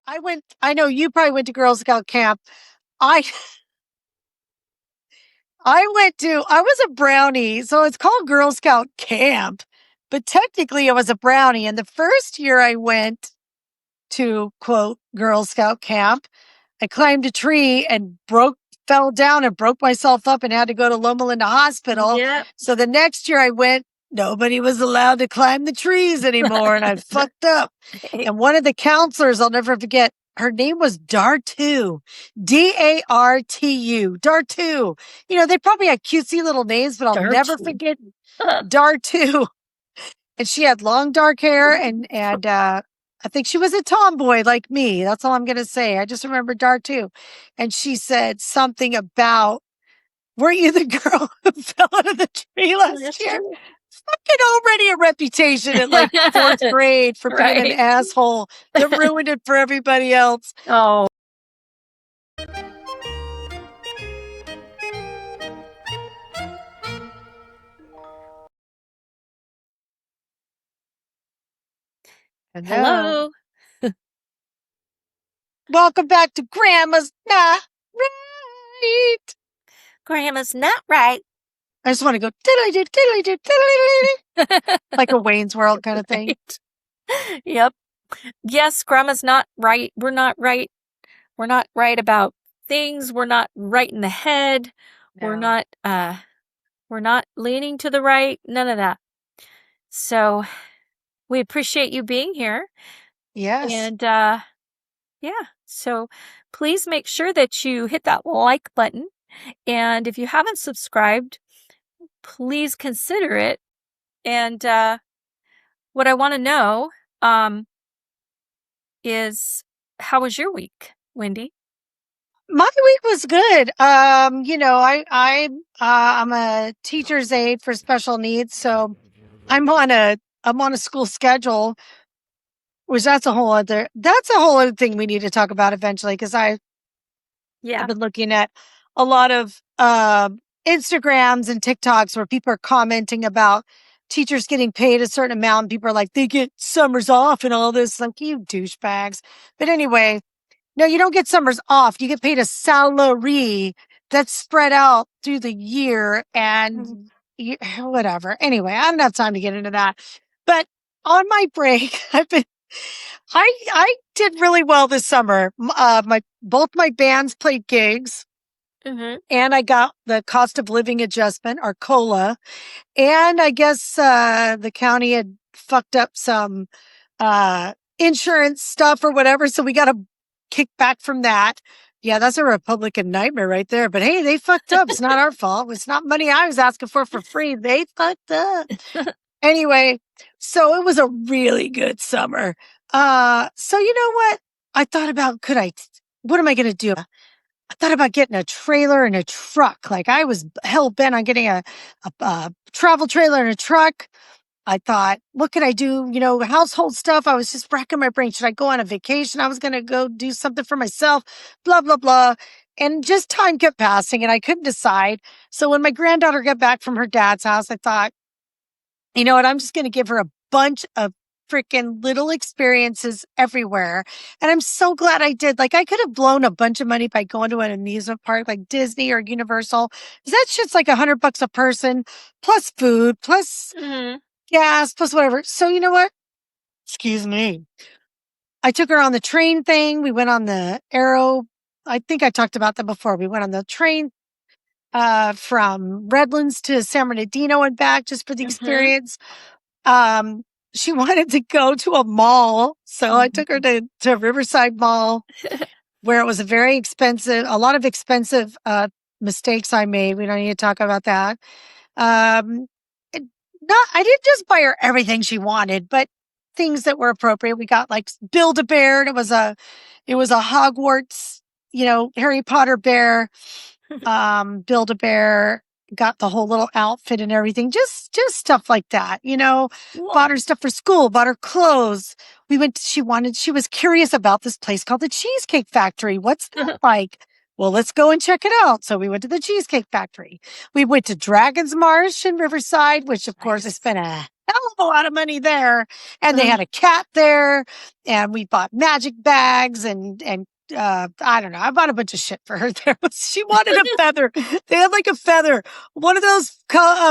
I know you probably went to Girl Scout camp. I I was a brownie, so it's called Girl Scout camp, but technically I was a brownie. And the first year I went to quote Girl Scout camp, I climbed a tree and fell down and broke myself up and had to go to Loma Linda Hospital. Yep. So the next year I went, nobody was allowed to climb the trees anymore. And I fucked up. And one of the counselors, I'll never forget, her name was Dartu, Dartu, Dartu. You know, they probably had cutesy little names, but I'll never forget Dartu. And she had long dark hair and I think she was a tomboy like me. That's all I'm going to say. I just remember Dartu. And she said something about, weren't you the girl who fell out of the tree last year? Fucking already a reputation in like fourth grade for being an asshole that ruined it for everybody else. Oh. Hello. Welcome back to Grandma's Not Right. Grandma's Not Right. I just want to go diddly-doo, diddly-doo, diddly-doo, like a Wayne's World kind of thing. Yep. Yes, Grandma's not right. We're not right. We're not right about things. We're not right in the head. No. We're not leaning to the right. None of that. So we appreciate you being here. Yes. And yeah. So please make sure that you hit that like button. And if you haven't subscribed, please consider it. And what I want to know is, how was your week, Wendy? My week was good. You know, I'm a teacher's aide for special needs, so I'm on a school schedule, which that's a whole other thing we need to talk about eventually, because I've been looking at a lot of Instagrams and TikToks where people are commenting about teachers getting paid a certain amount. And people are like, they get summers off and all this. Like, you douchebags. But anyway, no, you don't get summers off. You get paid a salary that's spread out through the year and whatever. Anyway, I don't have time to get into that. But on my break, I did really well this summer. Both my bands played gigs. And I got the cost of living adjustment, or COLA. And I guess the county had fucked up some insurance stuff or whatever. So we got a kickback from that. Yeah, that's a Republican nightmare right there. But hey, they fucked up. It's not our fault. It's not money I was asking for free. They fucked up. Anyway, so it was a really good summer. So you know what? I thought about, what am I going to do? I thought about getting a trailer and a truck. Like, I was hell bent on getting a travel trailer and a truck. I thought, what could I do? You know, household stuff. I was just racking my brain. Should I go on a vacation? I was going to go do something for myself, blah, blah, blah. And just time kept passing and I couldn't decide. So when my granddaughter got back from her dad's house, I thought, you know what? I'm just going to give her a bunch of freaking little experiences everywhere. And I'm so glad I did. Like, I could have blown a bunch of money by going to an amusement park like Disney or Universal. That shit's like $100 a person, plus food, plus gas, plus whatever. So you know what? Excuse me. I took her on the train thing. We went on the Arrow. I think I talked about that before. We went on the train from Redlands to San Bernardino and back just for the experience. She wanted to go to a mall. So I took her to Riverside Mall, where it was a lot of expensive mistakes I made. We don't need to talk about that. I didn't just buy her everything she wanted, but things that were appropriate. We got like Build-A-Bear. And it was a Hogwarts, you know, Harry Potter bear. Build-A-Bear, got the whole little outfit and everything, just stuff like that, you know. Bought her stuff for school, bought her clothes. She was curious about this place called the Cheesecake Factory. What's that like? Well, let's go and check it out. So we went to the Cheesecake Factory. We went to Dragon's Marsh in Riverside, which of course I spent a hell of a lot of money there. And they Uh, had a cat there, and we bought magic bags and I don't know. I bought a bunch of shit for her there. She wanted a feather. They had like a feather, one of those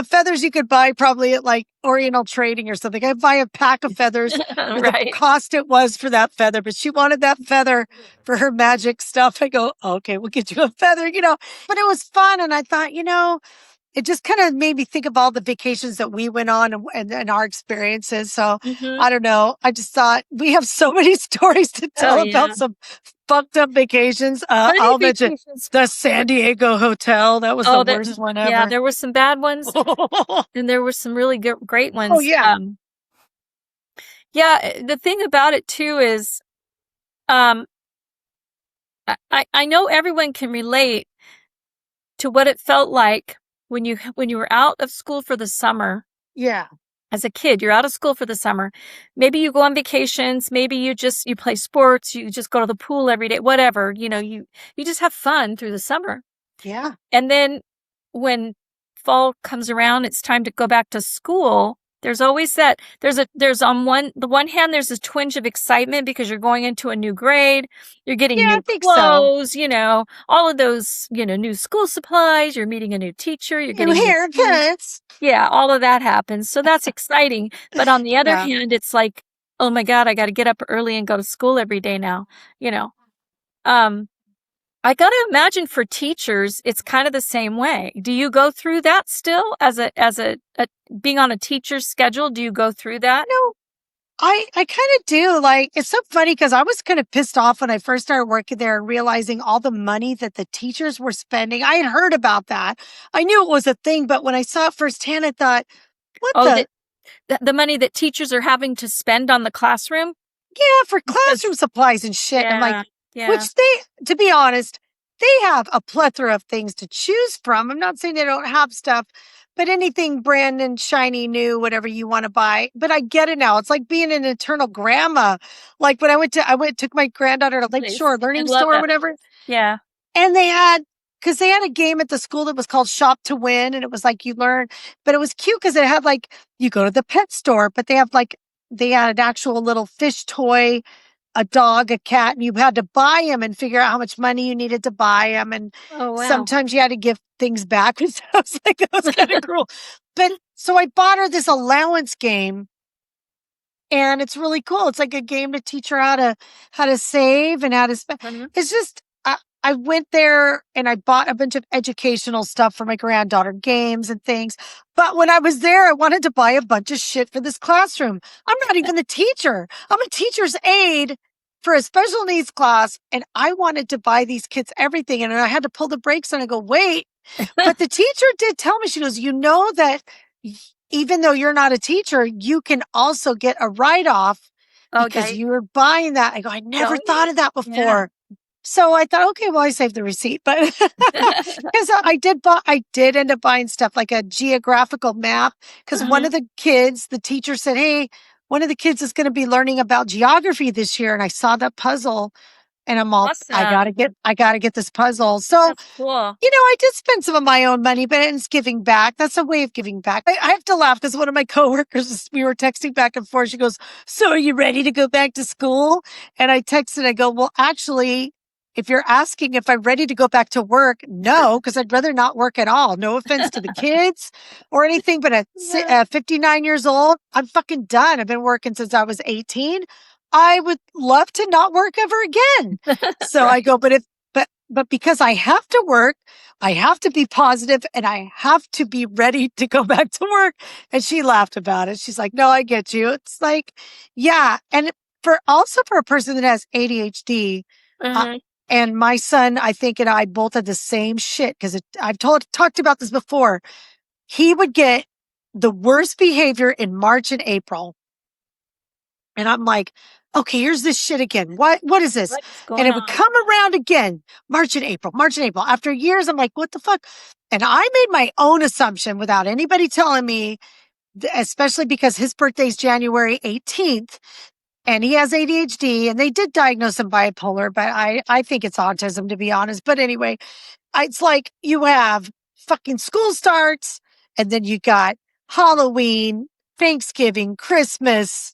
feathers you could buy probably at like Oriental Trading or something. I'd buy a pack of feathers for the right. cost it was for that feather, but she wanted that feather for her magic stuff. I go, okay, we'll get you a feather, but it was fun. And I thought, it just kind of made me think of all the vacations that we went on and our experiences. So Hmm. I don't know. I just thought we have so many stories to Oh tell yeah. about some fucked up vacations. Funny I'll mention vacations. the San Diego hotel. That was the Oh, that worst one yeah, ever. there were some bad ones Oh, and there were some really great ones. yeah. Yeah, the thing about it too is, um, I know everyone can relate to what it felt like when you were out of school for the summer Yeah. as a kid. You're out of school for the summer. Maybe you go on vacations, maybe you play sports, you just go to the pool every day, whatever, you just have fun through the summer. Yeah. And then when fall comes around, it's time to go back to school. There's always that there's on the one hand, there's a twinge of excitement because you're going into a new grade, you're getting Yeah, I new think so. clothes, all of those, new school supplies, you're meeting a new teacher, you're New getting new food. haircuts. Yeah, all of that happens. So that's exciting. But on the other Yeah. hand, it's like, oh my God, I got to get up early and go to school every day now, you know. Um, I got to imagine for teachers, it's kind of the same way. Do you go through that still as a being on a teacher's schedule? Do you go through that? No, I kind of do. Like, it's so funny because I was kind of pissed off when I first started working there and realizing all the money that the teachers were spending. I had heard about that. I knew it was a thing, but when I saw it firsthand, I thought, what Oh, the? the money that teachers are having to spend on the classroom? Yeah, for Because classroom supplies and shit. I'm like, yeah, yeah, which to be honest, they have a plethora of things to choose from. I'm not saying they don't have stuff, but anything brand and shiny, new, whatever you want to buy. But I get it now. It's like being an eternal grandma. Like when took my granddaughter to please. Lakeshore I Learning love Store or that. whatever. Yeah. And because they had a game at the school that was called Shop to Win. And it was like you learn, but it was cute because it had like, you go to the pet store, but they had an actual little fish toy, a dog, a cat, and you had to buy them and figure out how much money you needed to buy them. And Oh, wow. sometimes you had to give things back. So I was like, that was kind of cruel. But so I bought her this allowance game, and it's really cool. It's like a game to teach her how to save and how to spend. Mhm. It's just I went there and I bought a bunch of educational stuff for my granddaughter, games and things. But when I was there, I wanted to buy a bunch of shit for this classroom. I'm not even the teacher. I'm a teacher's aide for a special needs class, and I wanted to buy these kids everything. And I had to pull the brakes on and go, wait. But the teacher did tell me, she goes, that even though you're not a teacher, you can also get a write off because Okay. you're buying that. I go, I never Oh, thought of that yeah. before. So I thought, okay, well, I saved the receipt, but because I did end up buying stuff like a geographical map. Because one Mhm. of the kids, the teacher said, hey, one of the kids is going to be learning about geography this year. And I saw that puzzle and I'm all, Awesome. I gotta get this puzzle. So That's cool. I did spend some of my own money, but it's giving back. That's a way of giving back. I have to laugh because one of my coworkers, we were texting back and forth. She goes, so are you ready to go back to school? And I texted, I go, well, actually, if you're asking if I'm ready to go back to work, no, because I'd rather not work at all. No offense to the kids or anything, but Yeah. at 59 years old, I'm fucking done. I've been working since I was 18. I would love to not work ever again. So I Right. go, but because I have to work, I have to be positive and I have to be ready to go back to work. And she laughed about it. She's like, no, I get you. It's like, yeah. And for a person that has ADHD, uh, Mhm. and my son, I think, and I both had the same shit because I've talked about this before. He would get the worst behavior in March and April. And I'm like, okay, here's this shit again. What is this? What's And going it would on? come around again, March and April, March and April. After years, I'm like, what the fuck? And I made my own assumption without anybody telling me, especially because his birthday's January 18th and he has ADHD and they did diagnose him bipolar, but I think it's autism to be honest. But anyway, it's like you have fucking school starts and then you got Halloween Thanksgiving, Christmas,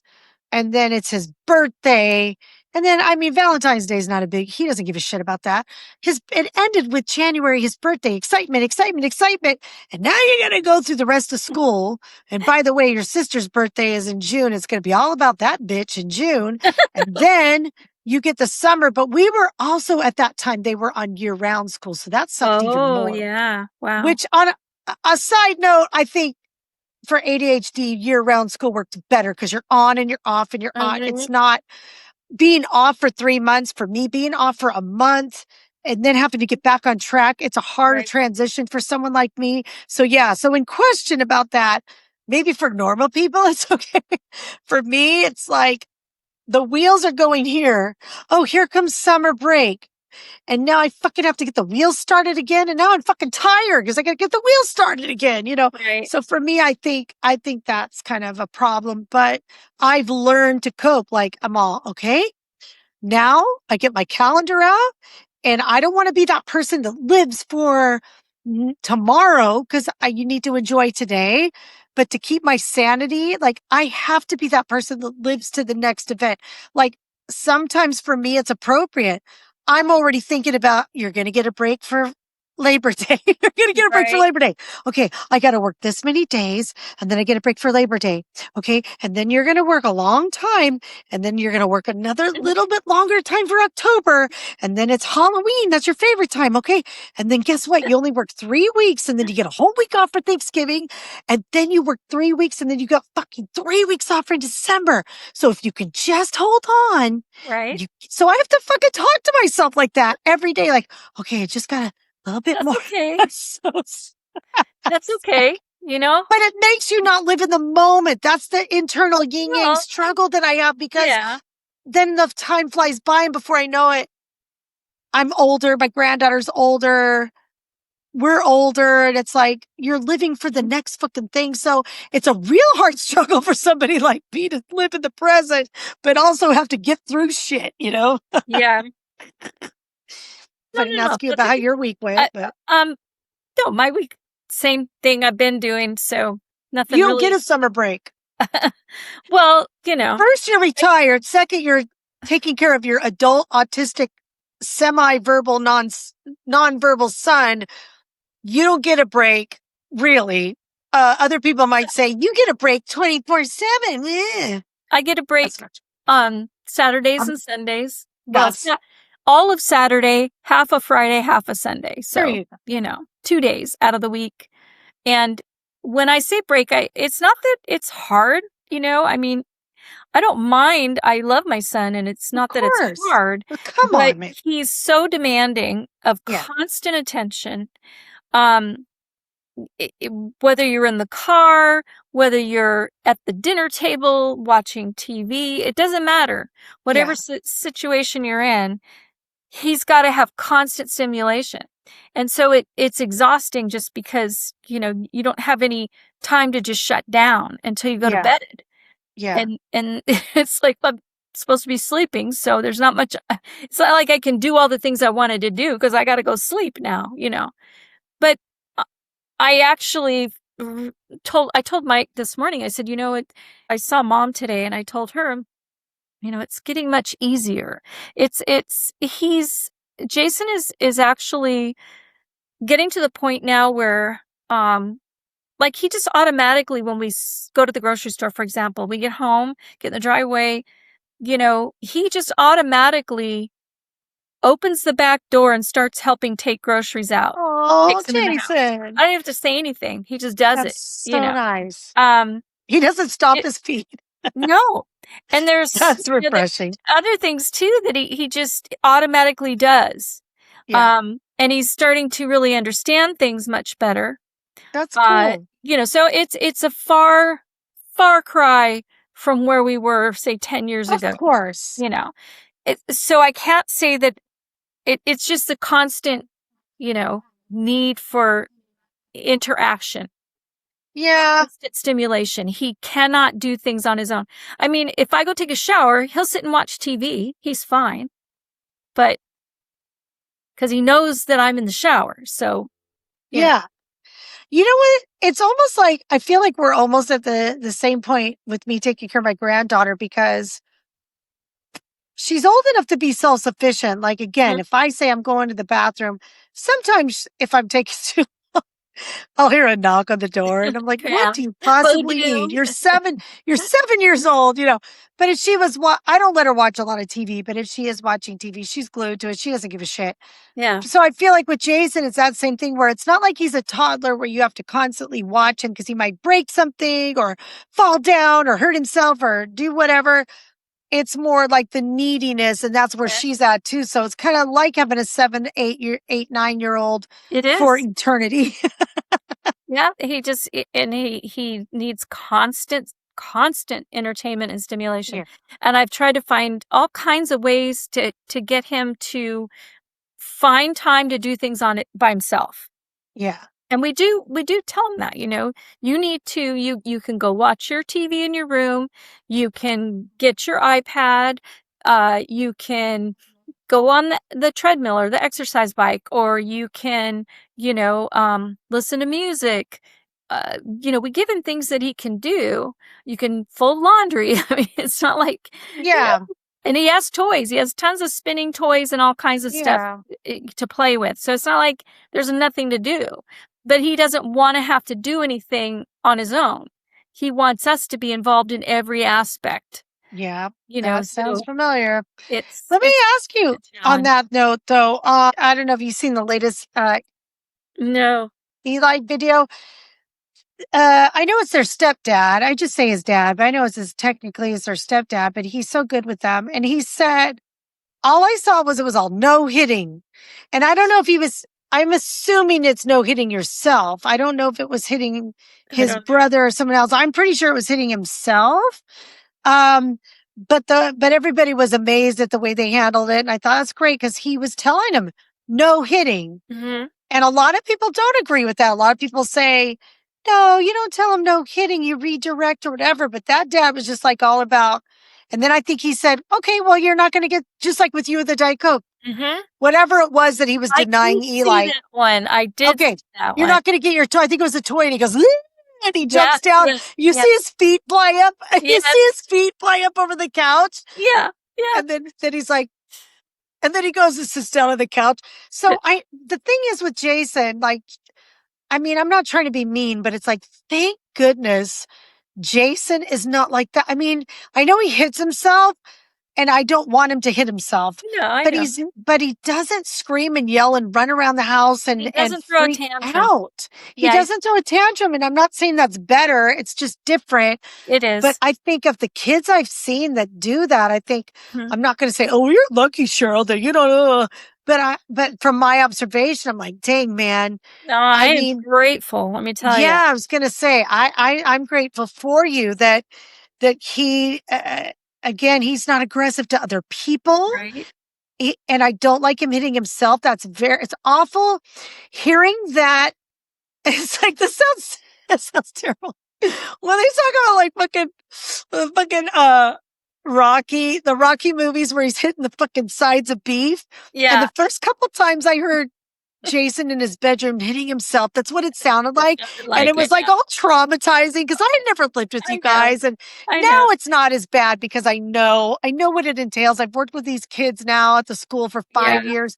and then it's his birthday. And then, I mean, Valentine's Day is not a big, he doesn't give a shit about that. It ended with January, his birthday, excitement, excitement, excitement. And now you're going to go through the rest of school. And by the way, your sister's birthday is in June. It's going to be all about that bitch in June. And then you get the summer, but we were also at that time, they were on year round school. So that sucked even Oh, more. yeah. Wow. Which on a side note, I think for ADHD, year round school works better because you're on and you're off and you're on. It's not being off for 3 months, for me being off for a month and then having to get back on track. It's a harder transition for someone like me. So yeah. So in question about that, maybe for normal people, it's okay. For me, it's like the wheels are going here. Oh, here comes summer break. And now I fucking have to get the wheels started again. And now I'm fucking tired because I got to get the wheels started again, you know? Right. So for me, I think that's kind of a problem, but I've learned to cope. Like I'm all okay. Now I get my calendar out and I don't want to be that person that lives for tomorrow because you need to enjoy today. But to keep my sanity, like I have to be that person that lives to the next event. Like sometimes for me, it's appropriate. I'm already thinking about you're going to get a break for Labor Day. You're going to get a break for Labor Day. Okay. I got to work this many days and then I get a break for Labor Day. Okay. And then you're going to work a long time and then you're going to work another little bit longer time for October. And then it's Halloween. That's your favorite time. Okay. And then guess what? You only work 3 weeks and then you get a whole week off for Thanksgiving. And then you work 3 weeks and then you got fucking 3 weeks off for December. So if you can just hold on. Right. So I have to fucking talk to myself like that every day. Like, okay, I just got a little bit more. Okay. That's okay. You know? But it makes you not live in the moment. That's the internal yin yang struggle that I have because then the time flies by and before I know it, I'm older. My granddaughter's older. We're older. And it's like you're living for the next fucking thing. So it's a real hard struggle for somebody like me to live in the present, but also have to get through shit, you know? Yeah. I didn't ask you about how your week went, but no, my week, same thing I've been doing. So nothing. You don't get a summer break. Well, you know, first you're retired. Second, you're taking care of your adult autistic, semi-verbal, non-verbal son. You don't get a break, really. Other people might say you get a break 24/7. I get a break on Saturdays and Sundays. Well, all of Saturday, half of Friday, half of Sunday. So, you know, 2 days out of the week. And when I say break, it's not that it's hard, you know, I mean, I don't mind. I love my son and it's not that it's hard. Well, come on, man. He's so demanding of constant attention. Whether you're in the car, whether you're at the dinner table watching TV, it doesn't matter. Whatever situation you're in, he's got to have constant stimulation. And so it's exhausting just because, you know, you don't have any time to just shut down until you go to bed. Yeah. And it's like, I'm supposed to be sleeping. So there's not much, it's not like I can do all the things I wanted to do because I got to go sleep now, you know, but I actually told Mike this morning, I said, you know, I saw Mom today and I told her, you know, it's getting much easier. Jason is actually getting to the point now where, like he just automatically, when we go to the grocery store, for example, we get home, get in the driveway, you know, he just automatically opens the back door and starts helping take groceries out. Oh, Jason. I don't have to say anything. He just does it. So you know? Nice. He doesn't stop his feet. No. And there's that's refreshing. Other things too that he just automatically does. Yeah. And he's starting to really understand things much better. That's cool. You know, so it's a far cry from where we were, say, 10 years ago. Of course. You know. So I can't say that it's just the constant, you know, need for interaction. Yeah. Constant stimulation. He cannot do things on his own. I mean, if I go take a shower, he'll sit and watch TV. He's fine. But because he knows that I'm in the shower. So, yeah. You know what? It's almost like I feel like we're almost at the same point with me taking care of my granddaughter because she's old enough to be self-sufficient. Like again, Mhm. if I say I'm going to the bathroom, sometimes if I'm taking too I'll hear a knock on the door and I'm like, what Yeah. do you Oh possibly need? no. You're 7 years old, But if she was, I don't let her watch a lot of TV, but if she is watching TV, she's glued to it. She doesn't give a shit. Yeah. So I feel like with Jason, it's that same thing where it's not like he's a toddler where you have to constantly watch him because he might break something or fall down or hurt himself or do whatever. It's more like the neediness, and that's where she's Yes. at too. So it's kind of like having a 9-year-old It for is. eternity. Yeah, and he needs constant entertainment and stimulation. Yeah. And I've tried to find all kinds of ways to get him to find time to do things on it by himself. Yeah. And we do tell him that, you need to you can go watch your TV in your room, you can get your iPad, you can go on the treadmill or the exercise bike, or you can, listen to music. We give him things that he can do. You can fold laundry. I mean, it's not like, you know, Yeah. and he has toys. He has tons of spinning toys and all kinds of stuff Yeah. to play with. So it's not like there's nothing to do, but he doesn't want to have to do anything on his own. He wants us to be involved in every aspect, Yeah. That sounds so familiar. it's Let me it's ask you a on challenge. that note, though. I don't know if you've seen the latest No. Eli video. I know it's their stepdad. I just say his dad, but I know technically it's their stepdad, but he's so good with them. And he said, all I saw was it was all no hitting. And I don't know if I'm assuming it's no hitting yourself. I don't know if it was hitting I his don't brother or someone else. I'm pretty sure it was hitting himself. Um, but everybody was amazed at the way they handled it. And I thought that's great because he was telling him no hitting. know. And a lot of people don't agree with that. A lot of people say, no, you don't tell him no hitting, you redirect or whatever. But that dad was just like all about, and then I think he said, okay, well, you're not going to get, just like with you with the Diet Coke, Mhm. whatever it was that he was I denying did see Eli. that one. I did Okay, see that you're one. not going to get your toy. I think it was a toy. And he goes, "Lee," and he Yeah, jumps down. yeah, You see yes, his feet fly up. You see yes, his feet fly up over the couch. yeah, yeah. And then he's like, and then he goes and sits down on the couch. So the thing is with Jason, like, I mean, I'm not trying to be mean, but it's like, thank goodness Jason is not like that. I mean, I know he hits himself and I don't want him to hit himself, No, I but know. he doesn't scream and yell and run around the house He and doesn't throw a freak tantrum. out. He Yeah, doesn't throw a tantrum. And I'm not saying that's better. It's just different. it But is. I think of the kids I've seen that do that, I think Mhm. I'm not going to say, "Oh, you're lucky, Cheryl, that you know." But from my observation, I'm like, "Dang, man." No, I I am mean, grateful, let me tell you. yeah, I was going to say, I'm grateful for you that he, again, he's not aggressive to other people, Right? and I don't like him hitting himself. It's awful hearing that. It's like that sounds terrible. When they talk about like fucking the Rocky movies where he's hitting the fucking sides of beef. And Yeah, the first couple times I heard Jason in his bedroom hitting himself, that's what it sounded it like. sounded And like it it, was like yeah. all traumatizing because I had never lived with you I know, guys. And I now know. it's not as bad because I know what it entails. I've worked with these kids now at the school for Yeah, 5 years.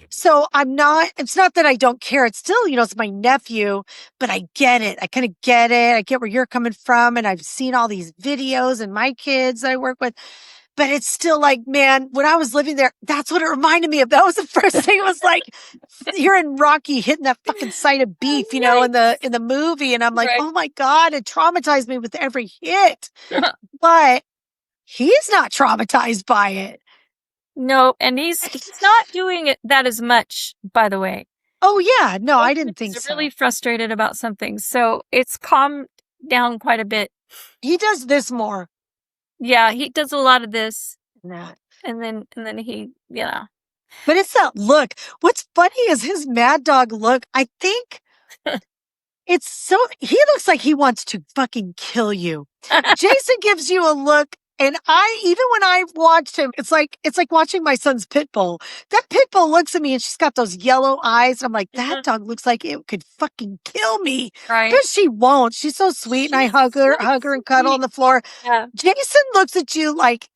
So it's not that I don't care. It's still, it's my nephew, but I get it. I kind of get it. I get where you're coming from. And I've seen all these videos and my kids I work with, but it's still like, man, when I was living there, that's what it reminded me of. That was the first thing. It was like hearing Rocky hitting that fucking side of beef, in yikes. the movie. And I'm like, Right. oh my God, it traumatized me with every hit, but he's not traumatized by it. No, and he's not doing that as much, by the way. Oh yeah. No, I Most when didn't think he's really so. frustrated about something, so it's calmed down quite a bit. He does this more. Yeah, he does a lot of this, Nah. and then he, But it's that look. What's funny is his mad dog look. I think he looks like he wants to fucking kill you. Jason gives you a look. And even when I watched him, it's like watching my son's pit bull. That pit bull looks at me and she's got those yellow eyes. And I'm like, that Yeah. dog looks like it could fucking kill me. Right. But she won't. She's so sweet. And I She's so hug her and cuddle on sweet. the floor. Yeah. Jason looks at you like,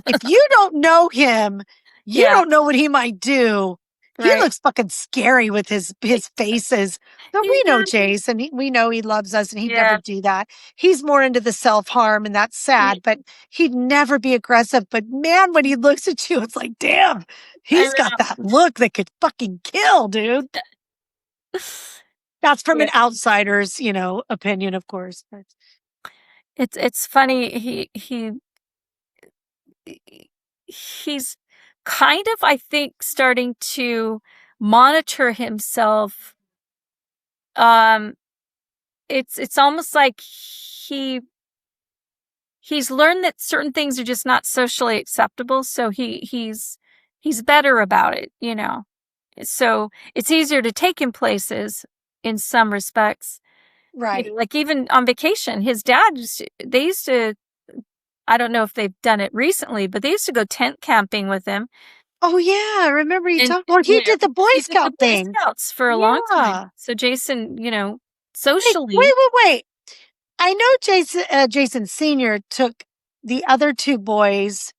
if you don't know him, you Yeah. don't know what he might do. He Right. looks fucking scary with his faces. But He we know does. Jason. We know he loves us and he'd never Yeah. do that. He's more into the self-harm and that's Yeah. sad, but he'd never be aggressive. But man, when he looks at you, it's like, damn, I he's got that look that could fucking kill, dude. know. That's from Yeah. an outsider's, opinion, of course. But It's funny. He's kind of, I think, starting to monitor himself. It's almost like he's learned that certain things are just not socially acceptable, so he's better about it, you know. So it's easier to take him places in some respects. You know, right. like even on vacation, his dad, they used to, I don't know if they've done it recently, but they used to go tent camping with him. Oh yeah, I remember you And, talking. Well, he you know, did the Boy he did the Scout Boy thing. Scouts for a long time. Yeah. So Jason, you know, Wait, socially, wait, wait. I know Jason Sr. took the other two boys,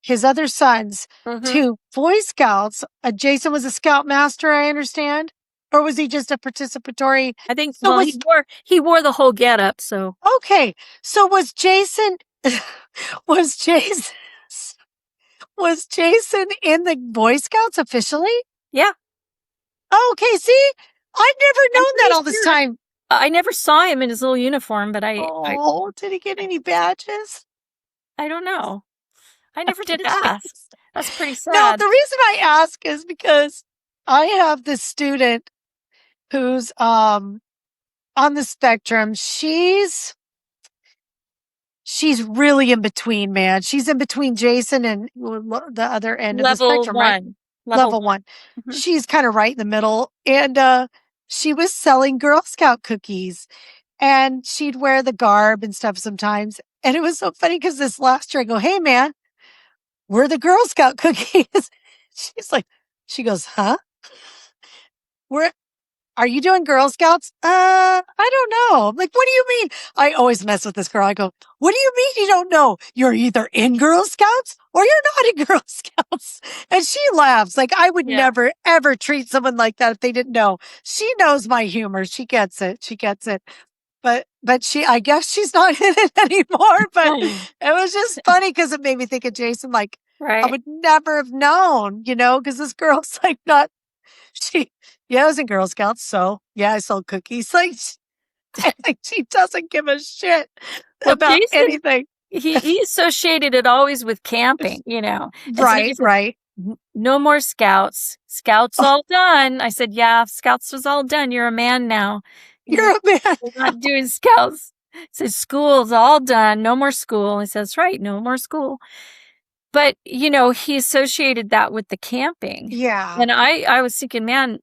his other sons, mhm, to Boy Scouts. Jason was a scout master, I understand. Or was he just a participatory? I think, So well, was, he wore the whole getup, so okay. So was Jason, was Jason, was Jason in the Boy Scouts officially? yeah, Okay, see, I've never I'm known that pretty all this sure. time. I never saw him in his little uniform, but Oh, did he get any badges? I don't know. I never Okay, did ask. jeez. That's pretty No, sad. the reason I ask is because I have this student who's on the spectrum. She's really in between, man. She's in between Jason and the other end of the Level spectrum, right? 1. Level Level 1. 1. Mhm. She's kind of right in the middle and she was selling Girl Scout cookies and she'd wear the garb and stuff sometimes. And it was so funny because this last year I go, "Hey man, we're the Girl Scout cookies." She's like, she goes, "Huh? We're Are you doing Girl Scouts?" I don't know. I'm like, what do you mean? I always mess with this girl. I go, what do you mean you don't know? You're either in Girl Scouts or you're not in Girl Scouts. And she laughs. Like, I would Yeah. never, ever treat someone like that if they didn't know. She knows my humor. She gets it. She gets it. But I guess she's not in it anymore. But it was just funny because it made me think of Jason. Like, I Right. would never have known, because this girl's like not she yeah, I was in Girl Scouts, so yeah, I sold cookies. Like I think she doesn't give a shit Well, about Jason, anything. he associated it always with camping, you know. And so he Right, says, right. No more scouts. Scouts Oh, all done." I said, "Yeah, scouts was all done. You're a man now. you're a man. We're not doing scouts." He says, "School's all done. No more school." I said, "That's right. No more school." But, you know, he associated that with the camping. Yeah. And I was thinking, man,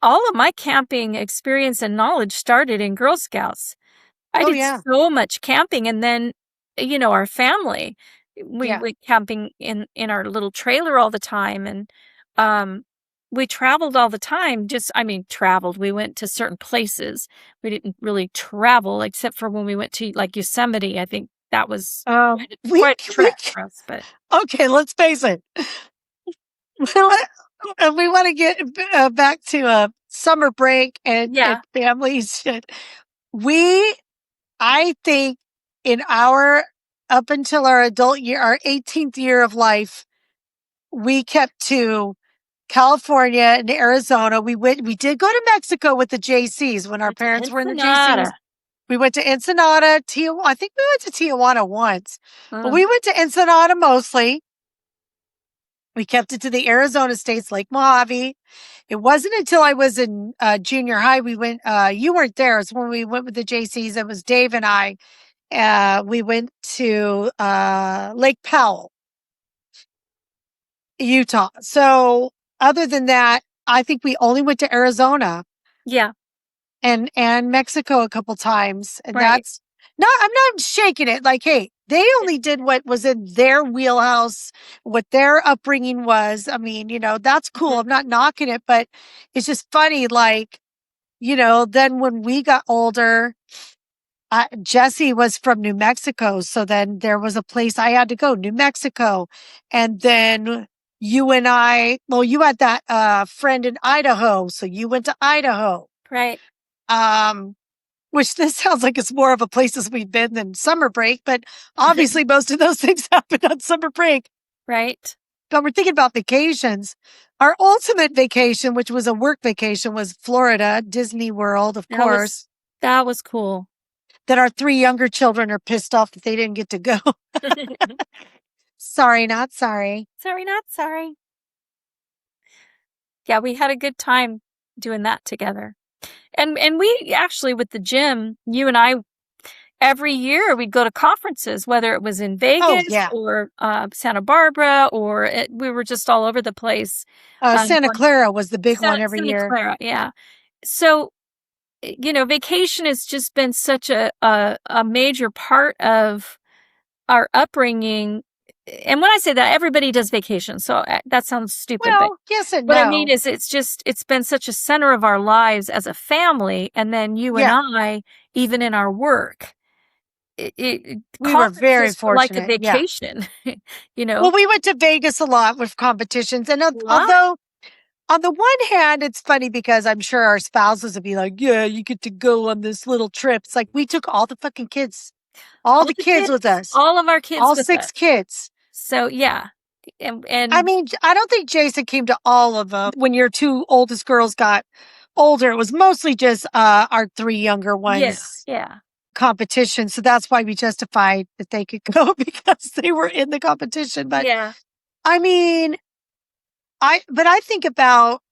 all of my camping experience and knowledge started in Girl Scouts. I Oh, did yeah. so much camping, and then, you know, our family, we Yeah. went camping in our little trailer all the time, and, um, we traveled all the time, I mean, traveled, we went to certain places. We didn't really travel except for when we went to, like, Yosemite. I think that was Um, we quite a we trek for us, but okay, let's face it. We want to get back to a summer break and yeah, family shit. We I think in our up until our adult year, our 18th year of life, we kept to California and Arizona. We did go to Mexico with the JCs when our went to parents were in the JCs. Ensenada. We went to Ensenada, Tijuana. I think we went to Tijuana once, but Mm, we went to Ensenada mostly. We kept it to the Arizona states, Lake Mojave. It wasn't until I was in junior high we went. You weren't there. It's when we went with the JCs. It was Dave and I. We went to Lake Powell, Utah. So other than that, I think we only went to Arizona yeah, and Mexico a couple times, and right. No, I'm not shaking it. Like, hey, they only did what was in their wheelhouse, what their upbringing was. I mean, that's cool. Mhm. I'm not knocking it, but it's just funny. Like, then when we got older, Jesse was from New Mexico. So then there was a place I had to go, New Mexico. And then you and you had that friend in Idaho. So you went to Idaho. Right. Um, which this sounds like it's more of a places we've been than summer break, but obviously most of those things happen on summer break. Right. But we're thinking about vacations. Our ultimate vacation, which was a work vacation, was Florida, Disney World, of course. That was cool. That our 3 younger children are pissed off that they didn't get to go. Sorry, not sorry. Sorry, not sorry. Yeah, we had a good time doing that together. And we actually, with the gym, you and I, every year we'd go to conferences, whether it was in Vegas yeah. or Santa Barbara, or we were just all over the place. Santa Clara was the big one every Santa year. Clara, yeah. So, vacation has just been such a major part of our upbringing. And when I say that, everybody does vacation, so that sounds stupid, but Well, yes and what I mean no. is it's been such a center of our lives as a family, and then you and Yeah. I, even in our work, We were very conferences were like a fortunate. Yeah. vacation, Well, we went to Vegas a lot with competitions. And What? although on the one hand, it's funny because I'm sure our spouses would be like, yeah, you get to go on this little trip. It's like we took all the fucking kids, all the kids with us, all of our kids all with 6 us. kids. So yeah, and I mean, I don't think Jason came to all of them. When your 2 oldest girls got older, it was mostly just our 3 younger ones yeah. competition. So that's why we justified that they could go because they were in the competition. But Yeah. I mean, I think about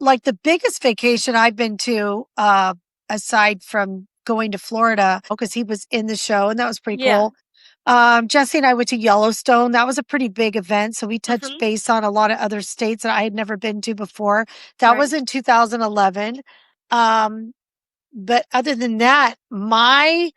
like the biggest vacation I've been to, aside from going to Florida, because he was in the show and that was pretty Yeah. cool. Jesse and I went to Yellowstone. That was a pretty big event. So we touched Mhm. base on a lot of other states that I had never been to before. That Right. was in 2011. Um, but other than that, I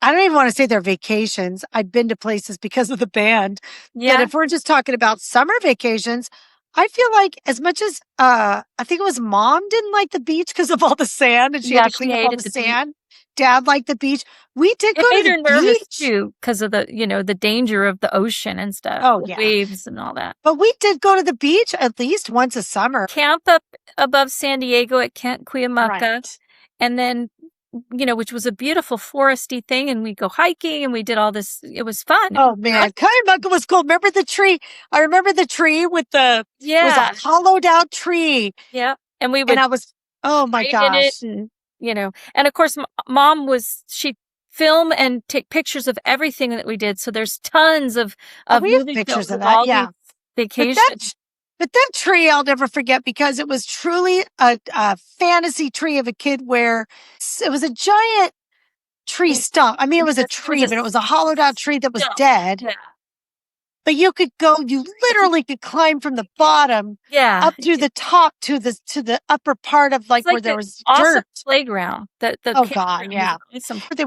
don't even want to say they're vacations. I've been to places because of the band. But Yeah. if we're just talking about summer vacations, I feel like as much as I think it was mom didn't like the beach because of all the sand and she had Yeah, to she clean up all hated the the beach. sand. Dad liked the beach. We did It go to made the her nervous beach. too because of the danger of the ocean and stuff, Oh the yeah. waves and all that. But we did go to the beach at least once a summer. Camp up above San Diego at Camp Cuyamaca, Right. and then, which was a beautiful foresty thing, and we go hiking and we did all this. It was fun. It Oh was man, awesome. Kayamaka was cool. Remember the tree? I remember the tree with it was a Yeah. hollowed out tree. Yeah. And we And would oh my hide in it, gosh. and of course, mom she'd film and take pictures of everything that we did. So there's tons of Oh, we have movie pictures films of of that. all these Yeah. But vacations. that tree I'll never forget because it was truly a fantasy tree of a kid where it was a giant tree stump. I mean, it was a Yes, it was tree, a but it was a hollowed out tree that was stump. dead. Yeah. But you literally could climb from the bottom Yeah. up through the top to the upper part of It's like where like there the was awesome dirt. playground. The Oh God, campground was yeah. awesome. But they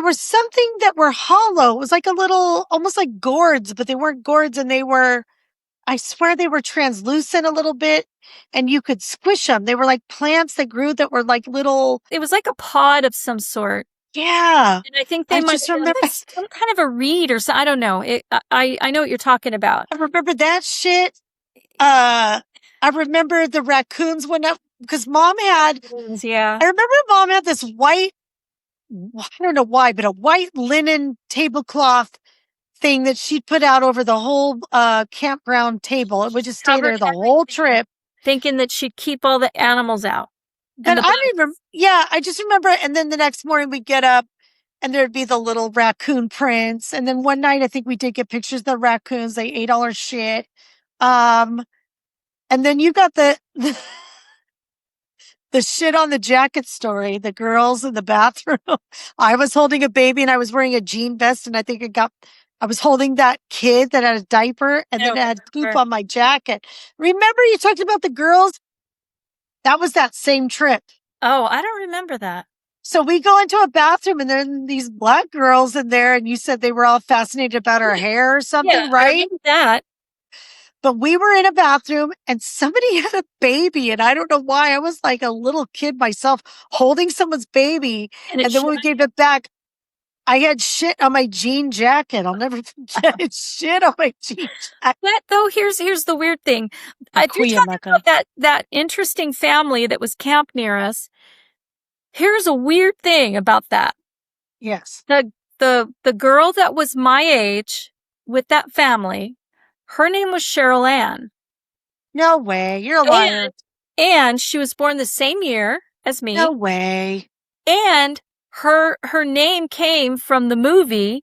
were something that were hollow. It was like a little, almost like gourds, but they weren't gourds and I swear they were translucent a little bit and you could squish them. They were like plants that grew that were like little. It was like a pod of some sort. Yeah. And I think they I might just have done remember, some kind of a reed or so. I don't know. I know what you're talking about. I remember that shit. I remember the raccoons went up because Yeah. I remember mom had this white, I don't know why, but a white linen tablecloth thing that she'd put out over the whole campground table. It would just stay Covered there the whole everything, trip. thinking that she'd keep all the animals out and But the I don't even, bugs. yeah, I just remember. And then the next morning we'd get up and there'd be the little raccoon prints. And then one night I think we did get pictures of the raccoons. They ate all our shit. Um, and then you got the shit on the jacket story, the girls in the bathroom. I was holding a baby and I was wearing a jean vest and I was holding that kid that had a diaper and then it had poop on my jacket. Remember you talked about the girls? That was that same trip. Oh, I don't remember that. So we go into a bathroom and then these black girls in there, and you said they were all fascinated about our hair or Yeah, something, I right? remember that. But we were in a bathroom and somebody had a baby. And I don't know why. I was like a little kid myself holding someone's baby. And it And then showed. when we gave it back, I had shit on my jean jacket. I'll never forget it. Shit on my jean jacket. But though, here's the weird thing. If you're talking about that interesting family that was camped near us, here's a weird thing about that. Yes. The girl that was my age with that family, her name was Cheryl Ann. No way. You're a liar. And she was born the same year as me. No way. And her name came from the movie,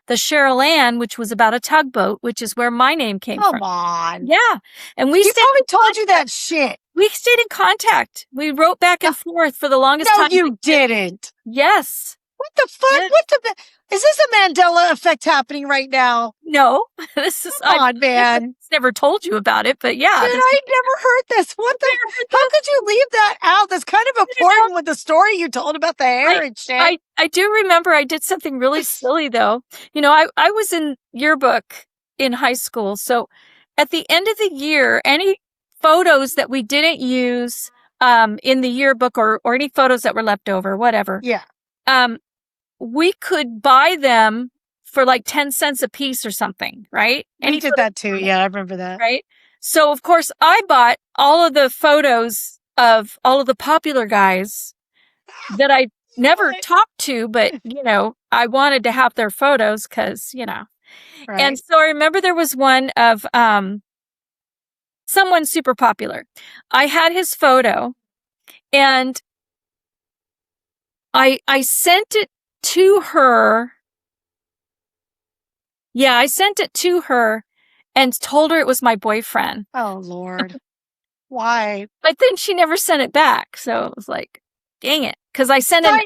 The Cheryl Ann, which was about a tugboat, which is where my name came from. Come on. Yeah. And we She probably told you that shit. We stayed in contact. We wrote back and forth for the longest time. No, you didn't. Yes. What the fuck? Yes. Is this a Mandela effect happening right now? No, this is. Come on, man. Never told you about it, but yeah. Dude, I never heard this. How could you leave that out? That's kind of important with the story you told about the hair and shit. I do remember I did something really silly though. You know, I was in yearbook in high school. So at the end of the year, any photos that we didn't use in the yearbook or any photos that were left over, whatever. Yeah. We could buy them for like 10 cents a piece or something, right? We did that too. Yeah, I remember that. Right. So of course I bought all of the photos of all of the popular guys that I never talked to, but you know, I wanted to have their photos because, you know. Right. And so I remember there was one of someone super popular. I had his photo and I sent it to her. Yeah, I sent it to her and told her it was my boyfriend. Oh, Lord. Why? But then she never sent it back. So it was like, dang it. Because I sent him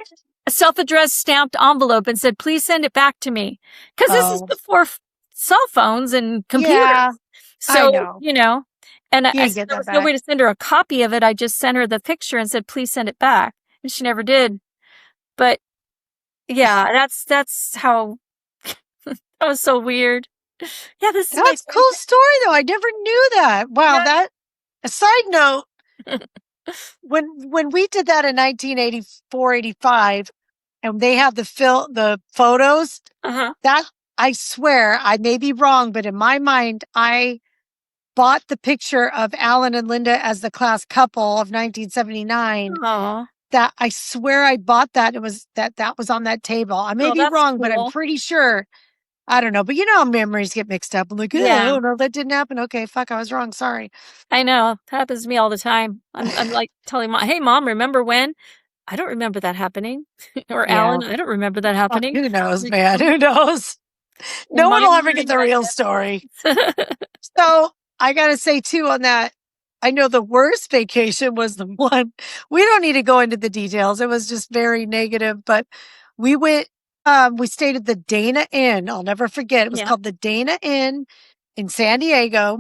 a self-addressed stamped envelope and said, please send it back to me. Because this is before cell phones and computers. Yeah, so, I know. You know, and there was no way to send her a copy of it. I just sent her the picture and said, please send it back. And she never did. But yeah, that's how. That was so weird. Yeah, that's a cool story though. I never knew that. Wow, yeah. That. A side note, when we did that in 1984, 85, and they had the photos, that I swear I may be wrong, but in my mind, I bought the picture of Alan and Linda as the class couple of 1979. Aww. That I swear I bought that. It was that was on that table. I may be wrong, but I'm pretty sure. I don't know, but you know how memories get mixed up. I'm like, oh, no, that didn't happen. Okay, fuck, I was wrong. Sorry. I know. That happens to me all the time. I'm like telling Mom, hey, Mom, remember when? I don't remember that happening. Or Alan, I don't remember that happening. Who knows, man? Who knows? No one will ever get the real story. So I got to say, too, on that, I know the worst vacation was the one. We don't need to go into the details. It was just very negative, but we went. We stayed at the Dana Inn. I'll never forget. It was called the Dana Inn in San Diego.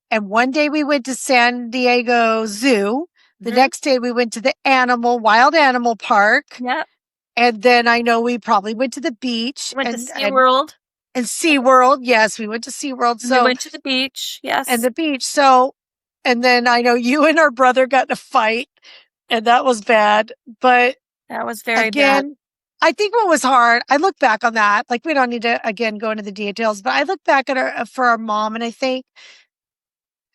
And one day we went to San Diego Zoo. The next day we went to the Wild Animal Park. Yep. And then I know we probably went to the beach. Went to SeaWorld. And SeaWorld. Yes, we went to SeaWorld. So we went to the beach. Yes. And the beach. So, and then I know you and our brother got in a fight. And that was bad. But that was very bad. I think what was hard, I look back on that, like we don't need to, again, go into the details, but I look back at for our mom and I think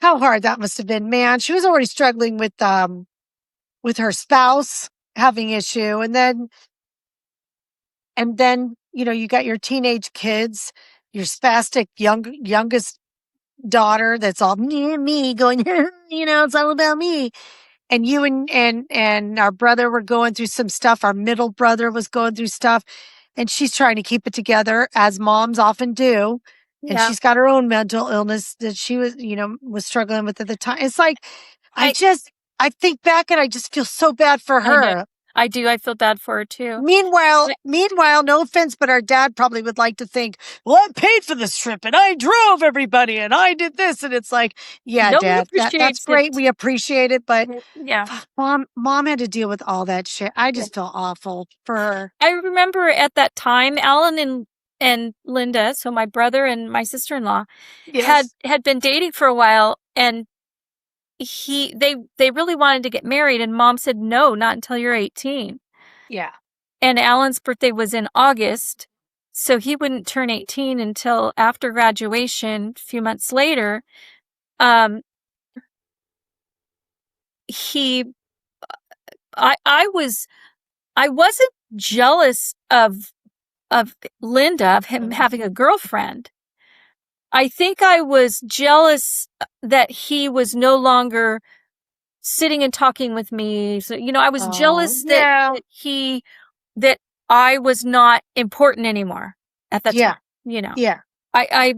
how hard that must have been. Man, she was already struggling with her spouse having issue. And then, you know, you got your teenage kids, your spastic youngest daughter that's all me going, you know, it's all about me. And you and our brother were going through some stuff. Our middle brother was going through stuff. And she's trying to keep it together, as moms often do. Yeah. And she's got her own mental illness that she was, you know, was struggling with at the time. It's like, I think back and I just feel so bad for her. I do. I feel bad for her too. Meanwhile, no offense, but our dad probably would like to think, well, I paid for this trip and I drove everybody and I did this. And it's like, yeah, Nobody dad, that's appreciates it. great. We appreciate it. But Yeah. mom had to deal with all that shit. I Yeah. just feel awful for her. I remember at that time, Alan and Linda, so my brother and my sister-in-law, Yes. had been dating for a while, and they really wanted to get married, and Mom said no, not until you're 18. Yeah. And Alan's birthday was in August, so he wouldn't turn 18 until after graduation, a few months later. Um, he, I wasn't jealous of Linda, of him having a girlfriend. I think I was jealous that he was no longer sitting and talking with me. So, I was jealous yeah. that I was not important anymore at that Yeah. time, you know. Yeah. I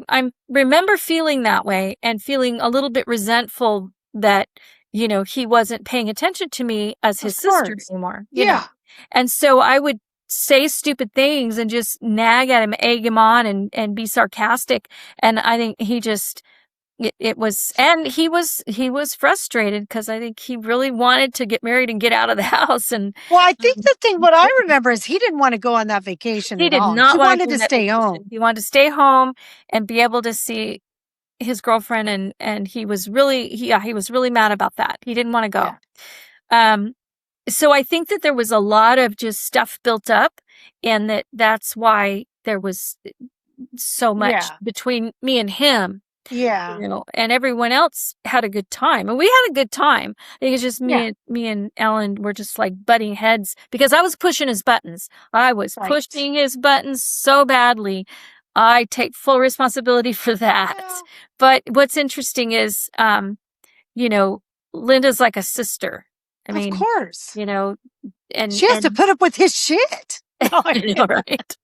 remember feeling that way and feeling a little bit resentful that, he wasn't paying attention to me as his Of sister course. anymore, Yeah. And so I would say stupid things and just nag at him, egg him on and be sarcastic. And I think it was, and he was frustrated because I think he really wanted to get married and get out of the house. And Well, I think what I remember is he didn't want to go on that vacation he at did all. not He want to wanted go on to that stay vacation. home. He wanted to stay home and be able to see his girlfriend, and he was really mad about that. He didn't want to go. Yeah. So I think that there was a lot of just stuff built up, and that's why there was so much between me and him. Yeah. And everyone else had a good time, and we had a good time. I think it's just me and Ellen were just like butting heads because I was pushing his buttons. I was pushing his buttons so badly. I take full responsibility for that. Well, But what's interesting is, Linda's like a sister. I of mean, course. and She has to put up with his shit. I know, right?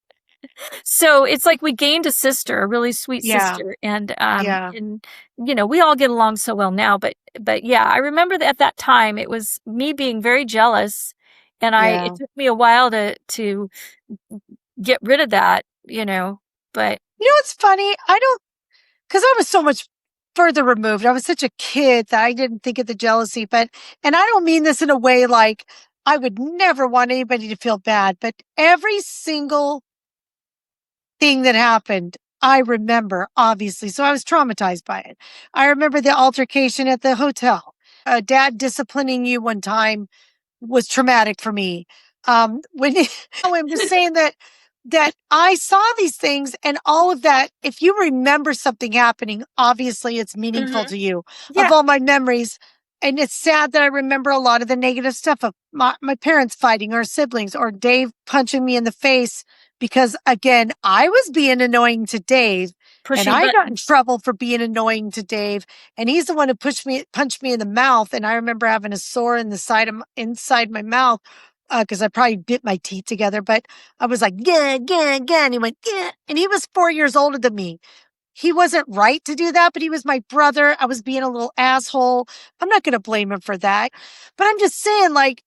So it's like we gained a sister, a really sweet Yeah. sister, and Yeah. we all get along so well now. But yeah, I remember that at that time it was me being very jealous, and Yeah. it took me a while to get rid of that, But It's funny. Because I was so much further removed. I was such a kid that I didn't think of the jealousy. And I don't mean this in a way like I would never want anybody to feel bad, but every single thing that happened, I remember, obviously. So I was traumatized by it. I remember the altercation at the hotel. Dad disciplining you one time was traumatic for me. When I'm just saying that I saw these things and all of that. If you remember something happening, obviously it's meaningful to you. Of all my memories, and it's sad that I remember a lot of the negative stuff of my parents fighting or siblings or Dave punching me in the face because again, I was being annoying to Dave. And I got in trouble for being annoying to Dave. And he's the one who punched me in the mouth. And I remember having a sore in inside my mouth because I probably bit my teeth together. But I was like, yeah, yeah, yeah. And he went, yeah. And he was 4 years older than me. He wasn't right to do that, but he was my brother. I was being a little asshole. I'm not going to blame him for that. But I'm just saying, like,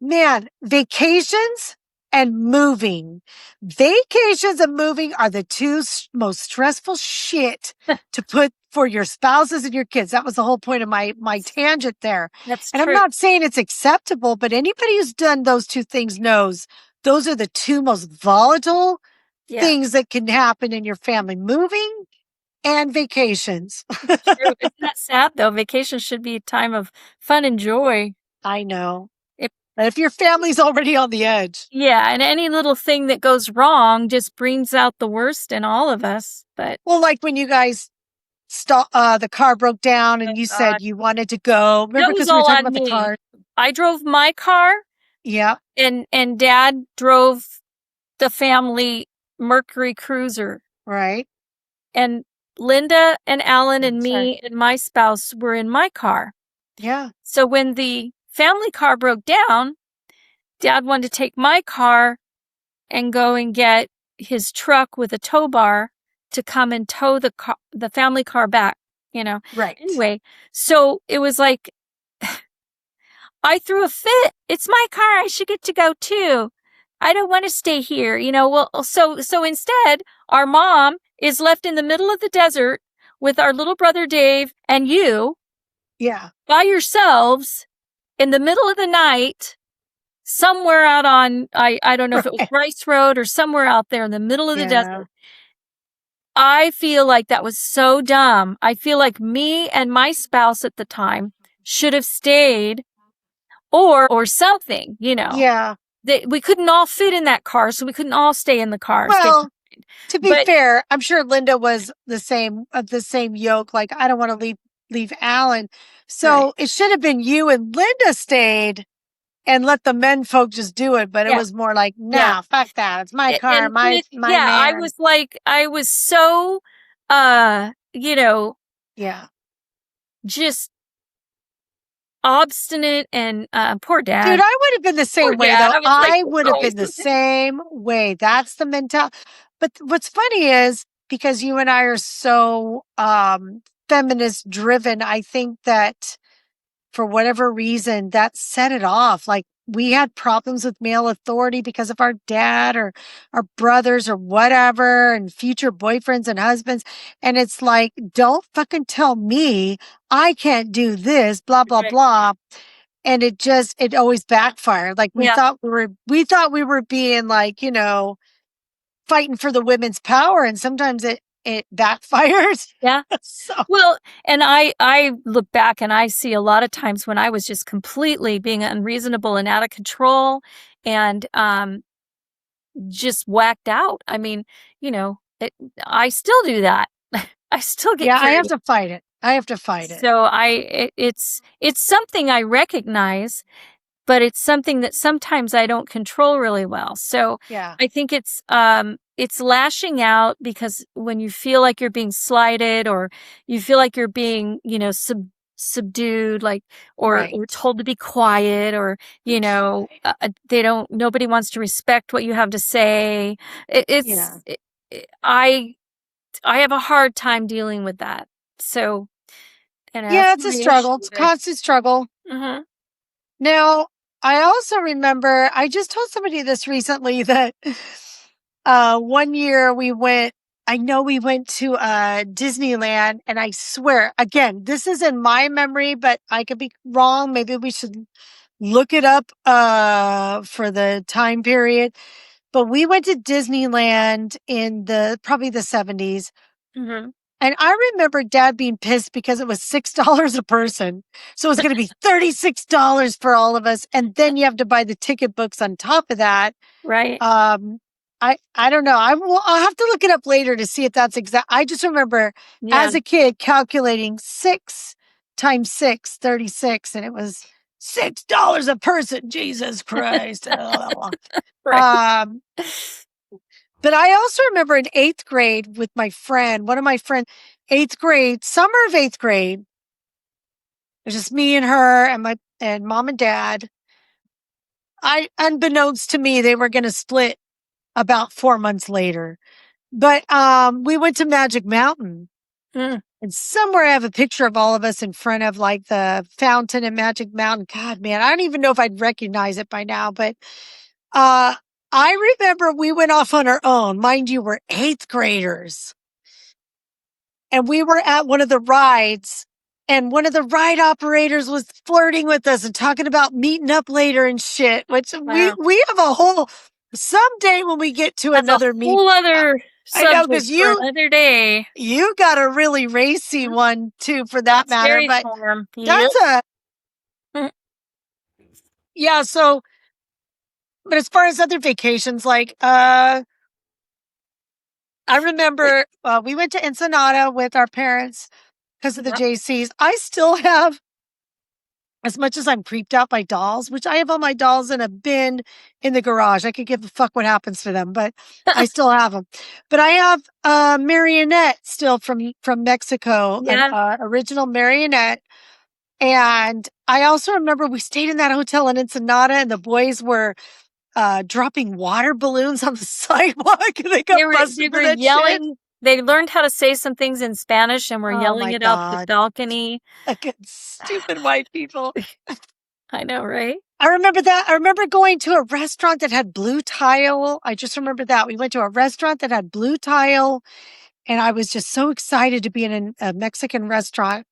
man, vacations and moving. Vacations and moving are the two most stressful shit to put for your spouses and your kids. That was the whole point of my tangent there. That's and true. I'm not saying it's acceptable, but anybody who's done those two things knows those are the two most volatile things that can happen in your family, moving and vacations. True. Isn't that sad though? Vacation should be a time of fun and joy. I know. If your family's already on the edge. Yeah, and any little thing that goes wrong just brings out the worst in all of us. But well, like when you guys the car broke down and you said you wanted to go. Remember, because we were talking about the car. I drove my car. Yeah. And Dad drove the family Mercury Cruiser. Right. And Linda and Alan and me and my spouse were in my car. Yeah. So when the family car broke down, Dad wanted to take my car and go and get his truck with a tow bar to come and tow the family car back, Right. Anyway, so it was like I threw a fit. It's my car. I should get to go too. I don't want to stay here. Well, so instead, our mom is left in the middle of the desert with our little brother Dave and you Yeah. by yourselves in the middle of the night, somewhere out on, I don't know if it was Right. Rice Road or somewhere out there in the middle of the Yeah. desert. I feel like that was so dumb. I feel like me and my spouse at the time should have stayed or something, Yeah. We couldn't all fit in that car, so we couldn't all stay in the car. Well, to be But fair, I'm sure Linda was the same of the same yoke. Like, I don't want to leave Alan. right. So it should have been you and Linda stayed and let the men folk just do it. But it Yeah. was more like, Yeah. nah, fuck that. It's my car, And my I man. was like, I was so, Yeah. just obstinate and poor Dude, dad. I would have been the Poor same way dad. though. I was like, I would have oh, been the same way. That's the mentality. But what's funny is because you and I are so feminist driven, I think that for whatever reason that set it off. Like we had problems with male authority because of our dad or our brothers or whatever and future boyfriends and husbands. And it's like, don't fucking tell me I can't do this, blah, blah, right. blah. And it always backfired. Like Yeah. we thought we were being like, fighting for the women's power. And sometimes it backfires. Yeah. So Well, and I look back and I see a lot of times when I was just completely being unreasonable and out of control and just whacked out. I mean, I still do that. I still get yeah, I have carried. to fight it. I have to fight it. So it's something I recognize, but it's something that sometimes I don't control really well. So Yeah. I think it's lashing out because when you feel like you're being slighted or you feel like you're being, subdued, like, Right. or told to be quiet or, nobody wants to respect what you have to say. It, Yeah. it's, it, I have a hard time dealing with that. So, Yeah, that's it's a my struggle. It's issue a constant struggle. Mhm. Now, I also remember I just told somebody this recently that one year I know we went to Disneyland and I swear again, this is in my memory, but I could be wrong. Maybe we should look it up for the time period. But we went to Disneyland in probably the 70s. Mhm. And I remember dad being pissed because it was $6 a person. So it was going to be $36 for all of us. And then you have to buy the ticket books on top of that. Right. Um, I don't know. I'll have to look it up later to see if that's exact. I just remember Yeah. as a kid calculating 6 times 6, 36, and it was $6 a person. Jesus Christ. Right. um, but I also remember in 8th grade with my friend, one of my friends, 8th grade, summer of 8th grade, it was just me and her and mom and dad. Unbeknownst to me, they were going to split about 4 months later. But we went to Magic Mountain. Mm. And somewhere I have a picture of all of us in front of like the fountain in Magic Mountain. God, man, I don't even know if I'd recognize it by now, but I remember we went off on our own. Mind you, we're 8th graders. And we were at one of the rides, and one of the ride operators was flirting with us and talking about meeting up later and shit, which Wow. we have a whole someday when we get to That's another a whole other I know subject because for another day. you got a really racy one too, for that That's matter. very But warm. Yep. that's a Mm. yeah. So, but as far as other vacations, like I remember we went to Ensenada with our parents because of the Yep. JCs. I still have, as much as I'm creeped out by dolls, which I have all my dolls in a bin in the garage. I could give a fuck what happens to them, but I still have them. But I have a marionette still from Mexico, an Yeah. original marionette. And I also remember we stayed in that hotel in Ensenada, and the boys were dropping water balloons on the sidewalk, and they got They busted for were that shit. yelling. They learned how to say some things in Spanish and were Oh yelling my it out the god, balcony. fucking stupid white people. I know, right? I remember that. I remember going to a restaurant that had blue tile. I just remember that. We went to a restaurant that had blue tile, and I was just so excited to be in a Mexican restaurant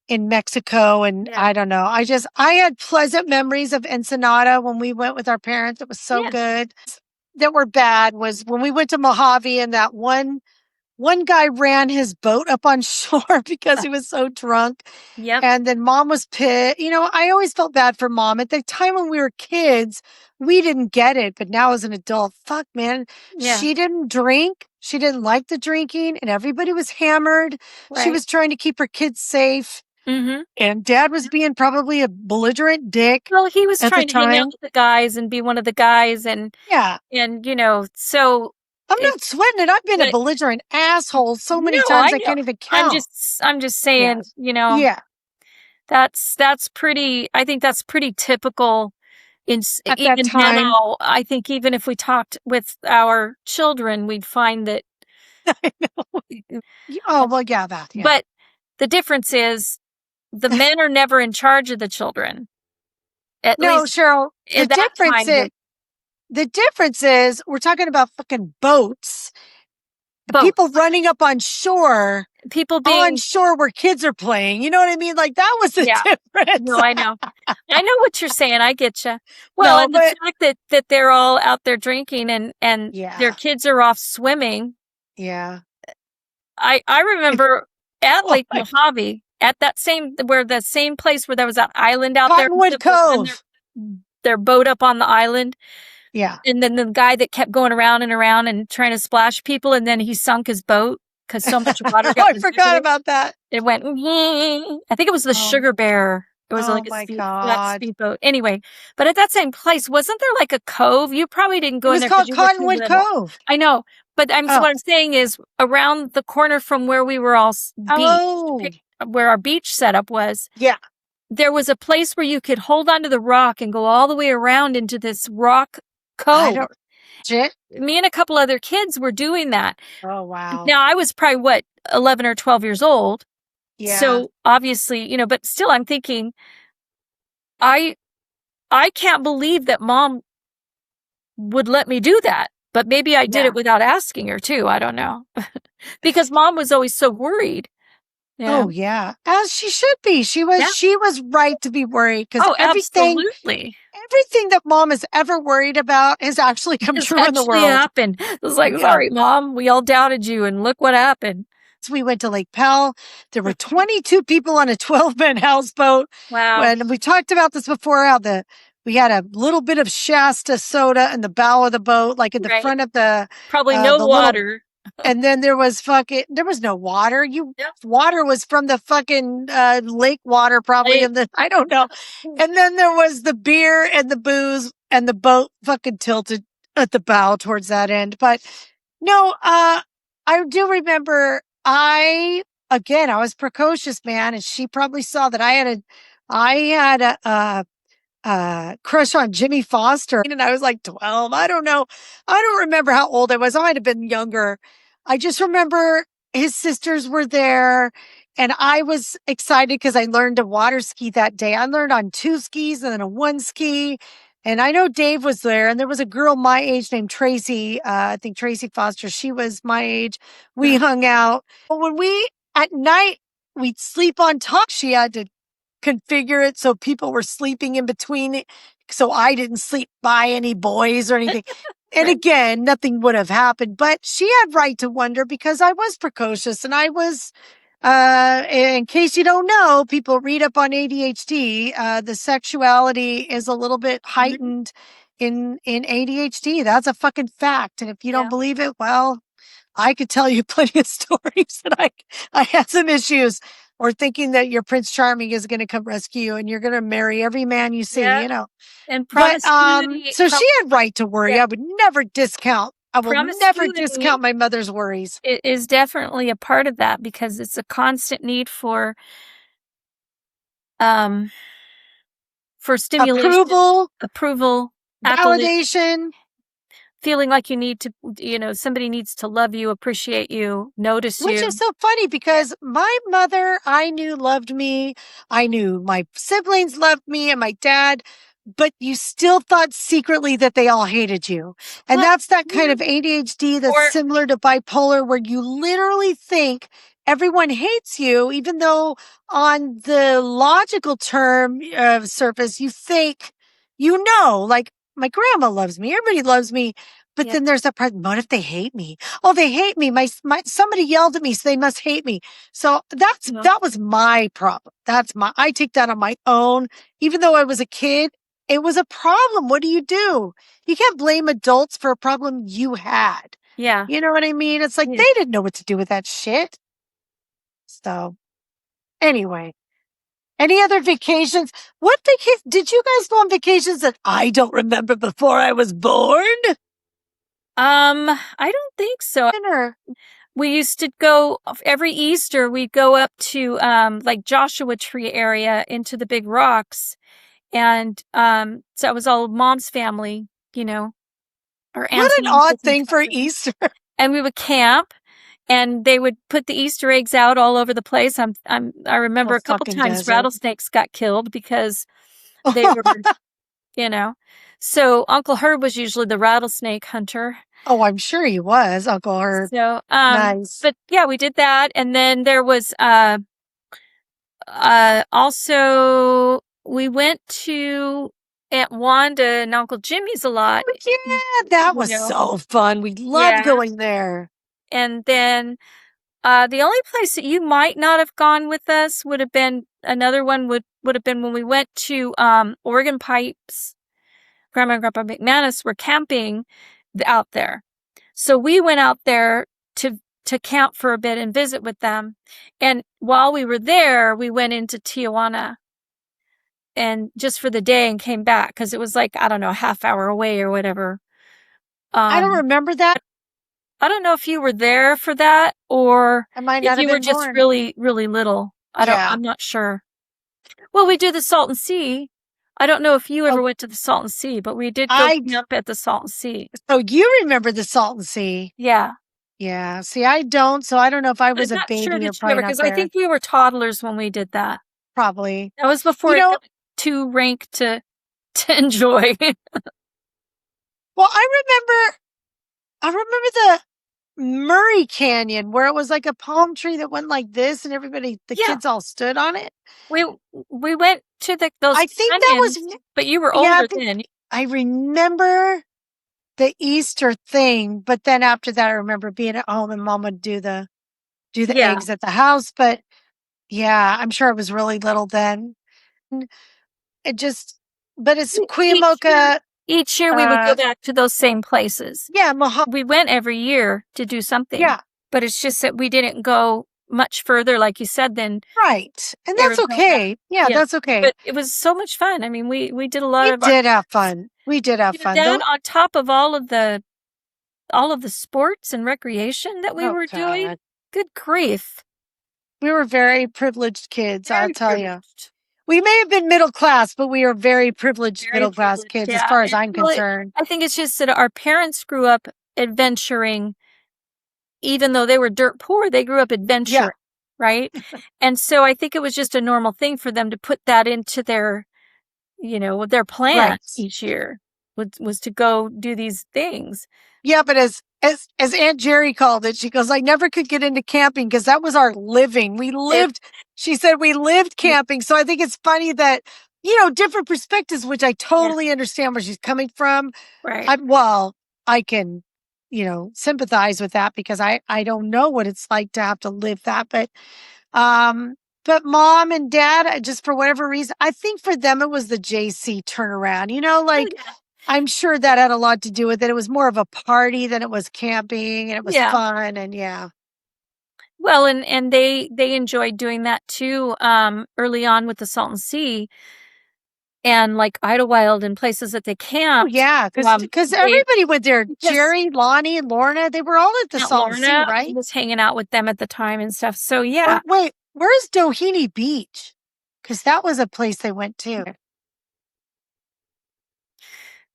in Mexico. And Yeah. I don't know. I had pleasant memories of Ensenada when we went with our parents. It was so Yeah. good. That were bad was when we went to Mojave and that one guy ran his boat up on shore because he was so drunk. Yep. And then mom was pissed. I always felt bad for mom. At the time when we were kids, we didn't get it. But now as an adult, fuck, man, Yeah. she didn't drink. She didn't like the drinking, and everybody was hammered. She Right. was trying to keep her kids safe. Mm-hmm. And dad was being probably a belligerent dick Well, he was at the trying to hang out time. with the guys and be one of the guys, Yeah. and so I'm it. not sweating it. I've been a But belligerent asshole so many no, times I I know. can't even I'm count. just saying, Yes. Yeah. that's pretty. I think that's pretty typical. At that Even time. now, I think even if we talked with our children, we'd find that. I know. Oh, well, yeah, that. Yeah. But the difference is the men are never in charge of the children. At No, least Cheryl, in that kind of the difference is we're talking about fucking boats, people boats. running up People on being, shore where kids are playing. You know what I mean? Like that was the yeah. difference. No, I know. I know what you're saying. I get you. Well, No, and the but fact that they're all out there drinking and their yeah, kids are off swimming. yeah. I If, remember at oh Lake my, Mojave, at the same place where there was that island out there, and Cottonwood people run Cove. their boat up on the island, Yeah. and then the guy that kept going around and around and trying to splash people, and then he sunk his boat because so much water got I in the back of forgot it. about that. It went. I think it was the Oh, Sugar Bear. It was oh like a my flat God. speedboat. Anyway, but at that same place, wasn't there like a cove? You probably didn't It go in was there because called you were too Cottonwood little. Cove. I know, but Oh, what I'm saying is around the corner from where we were all beached, oh, where our beach setup was, yeah. there was a place where you could hold onto the rock and go all the way around into this rock I cove. don't, shit. Me and a couple other kids were doing that. Oh, wow. Now I was probably what, 11 or 12 years old. Yeah. So obviously, but still I'm thinking, I I can't believe that mom would let me do that. But maybe I did Yeah. it without asking her too. I don't know. Because mom was always so worried. Yeah. Oh, yeah. As she should be. Yeah. She was right to be worried because Oh, absolutely. everything that mom has ever worried about has actually come It's true in the actually world. happened. It was like, Yeah. sorry, mom, we all doubted you and look what happened. So we went to Lake Powell. There were 22 people on a 12-man houseboat. Wow. When we talked about this before, how we had a little bit of Shasta soda in the bow of the boat, like in the Right. front of Probably no the little, water. and then there was no water. Yep. Water was from the fucking lake water, probably Like, in the, I don't know. And then there was the beer and the booze, and the boat fucking tilted at the bow towards that end. But no, I do remember I was precocious, man, and she probably saw that I had a crush on Jimmy Foster, and I was like 12. I don't know. I don't remember how old I was. I might have been younger. I just remember his sisters were there, and I was excited because I learned to water ski that day. I learned on 2 skis and then a 1 ski. And I know Dave was there, and there was a girl my age named Tracy. I think Tracy Foster. She was my age. We hung out. But when at night, we'd sleep on top. She had to configure it so people were sleeping in between it, so I didn't sleep by any boys or anything. And right. again, nothing would have happened, but she had right to wonder because I was precocious and I was, in case you don't know, people read up on ADHD, the sexuality is a little bit Mhm. heightened in ADHD. That's a fucking fact. And if you don't Yeah. believe it, well, I could tell you plenty of stories that I had some issues, or thinking that your Prince Charming is going to come rescue you and you're going to marry every man you see, Yeah. And But promiscuity, so she had right to worry. yeah, I would never discount. I will never promiscuity discount my mother's worries. is definitely a part of that because it's a constant need um for stimulation, Approval, approval, accolade, validation. feeling like you need to, somebody needs to love you, appreciate you, notice Which is you. so funny because my mother, I knew, loved me. I knew my siblings loved me and my dad, but you still thought secretly that they all hated you. And Well, that's that kind yeah. of ADHD that's Or similar to bipolar, where you literally think everyone hates you, even though on the logical term surface, you think, like my grandma loves me, everybody loves me. But yeah, then there's that part, what if they hate me? Oh, they hate me. My somebody yelled at me, so they must hate me. So no, that was my problem. I take that on my own. Even though I was a kid, it was a problem. What do? You can't blame adults for a problem you had. yeah. You know what I mean? It's like Yeah. they didn't know what to do with that shit. So anyway, any other vacations? What vacation did you guys go on vacations that I don't remember before I was born? I don't think so. Or We used to go every Easter, we'd go up to like Joshua Tree area into the big rocks. And so it was all mom's family, our what aunts an and odd uncles and thing for cousins. Easter. And we would camp and they would put the Easter eggs out all over the place. I remember The a couple fucking times desert. rattlesnakes got killed because they were, you know. So Uncle Herb was usually the rattlesnake hunter. Oh, I'm sure he was, Uncle Herb. So, Nice. but yeah, we did that. And then there was, also we went to Aunt Wanda and Uncle Jimmy's a lot, Oh, yeah, that you was know. so fun. We loved Yeah. going there. And then, the only place that you might not have gone with us would have been another one would have been when we went to, Oregon Pipes. Grandma and Grandpa McManus were camping out there. So we went out there to camp for a bit and visit with them. And while we were there, we went into Tijuana and just for the day and came back because it was like, I don't know, a half hour away or whatever. I don't Um, remember that. I don't know if you were there for that or I might if not have you were been just born. really, really little. Yeah. I'm not sure. Well, we do the Salton Sea. I don't know if you Oh, ever went to the Salton Sea, but we did go I, camp at the Salton Sea. so you remember the Salton Sea. Yeah. Yeah. See, I don't. So I don't know if I I'm was a not sure baby or that you probably ever, not because I there. think we were toddlers when we did that. Probably. That was before You it know, got too rank to enjoy. well, I remember the Murray Canyon where it was like a palm tree that went like this and the Yeah. kids all stood on it. We we went to those I think that was, canyons, but you were yeah, older then. I remember the Easter thing, but then after that, I remember being at home and mom would do the Yeah. eggs at the house. But yeah, I'm sure I was really little then. It just, but it's Each year, Cuyamoca. each year we would go Uh, back to those same places. yeah, We went every year to do something, yeah, but it's just that we didn't go much further, like you said, than right, and that's Arizona. okay. Yeah, Yeah. that's okay. But it was so much fun. I mean, we did a lot We of our did have fun. We did have fun. that on top of all of the sports and recreation that we Oh were doing. God, Good grief. we were very privileged kids. I'll Very tell you. privileged. We may have been middle class, but we are very privileged Very middle class privileged. kids, as Yeah. far as And I'm well, concerned. I think it's just that our parents grew up adventuring, even though they were dirt poor, they grew up Yeah, adventuring, right? And so I think it was just a normal thing for them to put that into their plan right. each year was to go do these things. Yeah, but as Aunt Jerry called it, she goes, I never could get into camping because that was our living. It, She said we lived yeah, camping. So I think it's funny that, different perspectives, which I yeah, totally understand where she's coming from. right. I can, sympathize with that because I don't know what it's like to have to live that. Um, but mom and dad, just for whatever reason, I think for them it was the JC turnaround, Oh like yeah. I'm sure that had a lot to do with it. It was more of a party than it was camping and it was Yeah. fun and yeah. Well, and they enjoyed doing that too, early on with the Salton Sea and like Idlewild and places that they Oh camped. yeah, because They everybody went there. Yes, Jerry, Lonnie, and Lorna, they were all at the Aunt Salton Sea, Lorna right? was hanging out with them at the time and stuff. So Or yeah, wait, where's Doheny Beach? Because that was a place they went to.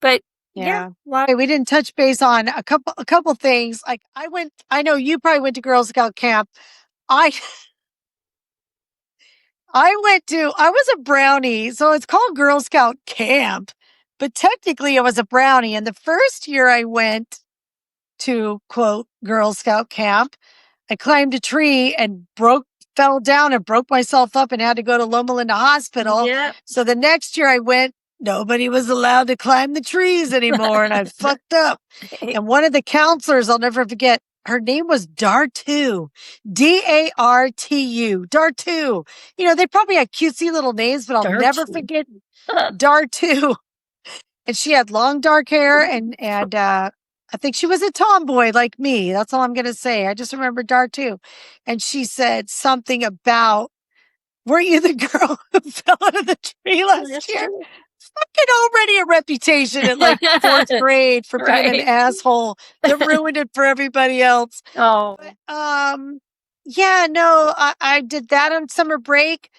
but Yeah. Hey, we didn't touch base on a couple things. Like I know you probably went to Girl Scout camp. I I was a brownie, so it's called Girl Scout camp, but technically I was a brownie. And the first year I went to quote Girl Scout camp, I climbed a tree and fell down and broke myself up and had to go to Loma Linda Hospital. Yep. So the next year I went, nobody was allowed to climb the trees anymore, and I fucked up. And one of the counselors, I'll never forget, her name was Dartu, Dartu, Dartu. You know, they probably had cutesy little names, but I'll never forget Dartu. And she had long dark hair, and I think she was a tomboy like me. That's all I'm going to say. I just remember Dartu. And she said something about, weren't you the girl who fell out of the tree last year? Fucking already a reputation at like fourth grade for being an asshole that ruined it for everybody else. Oh. But, yeah, no, I did that on summer break.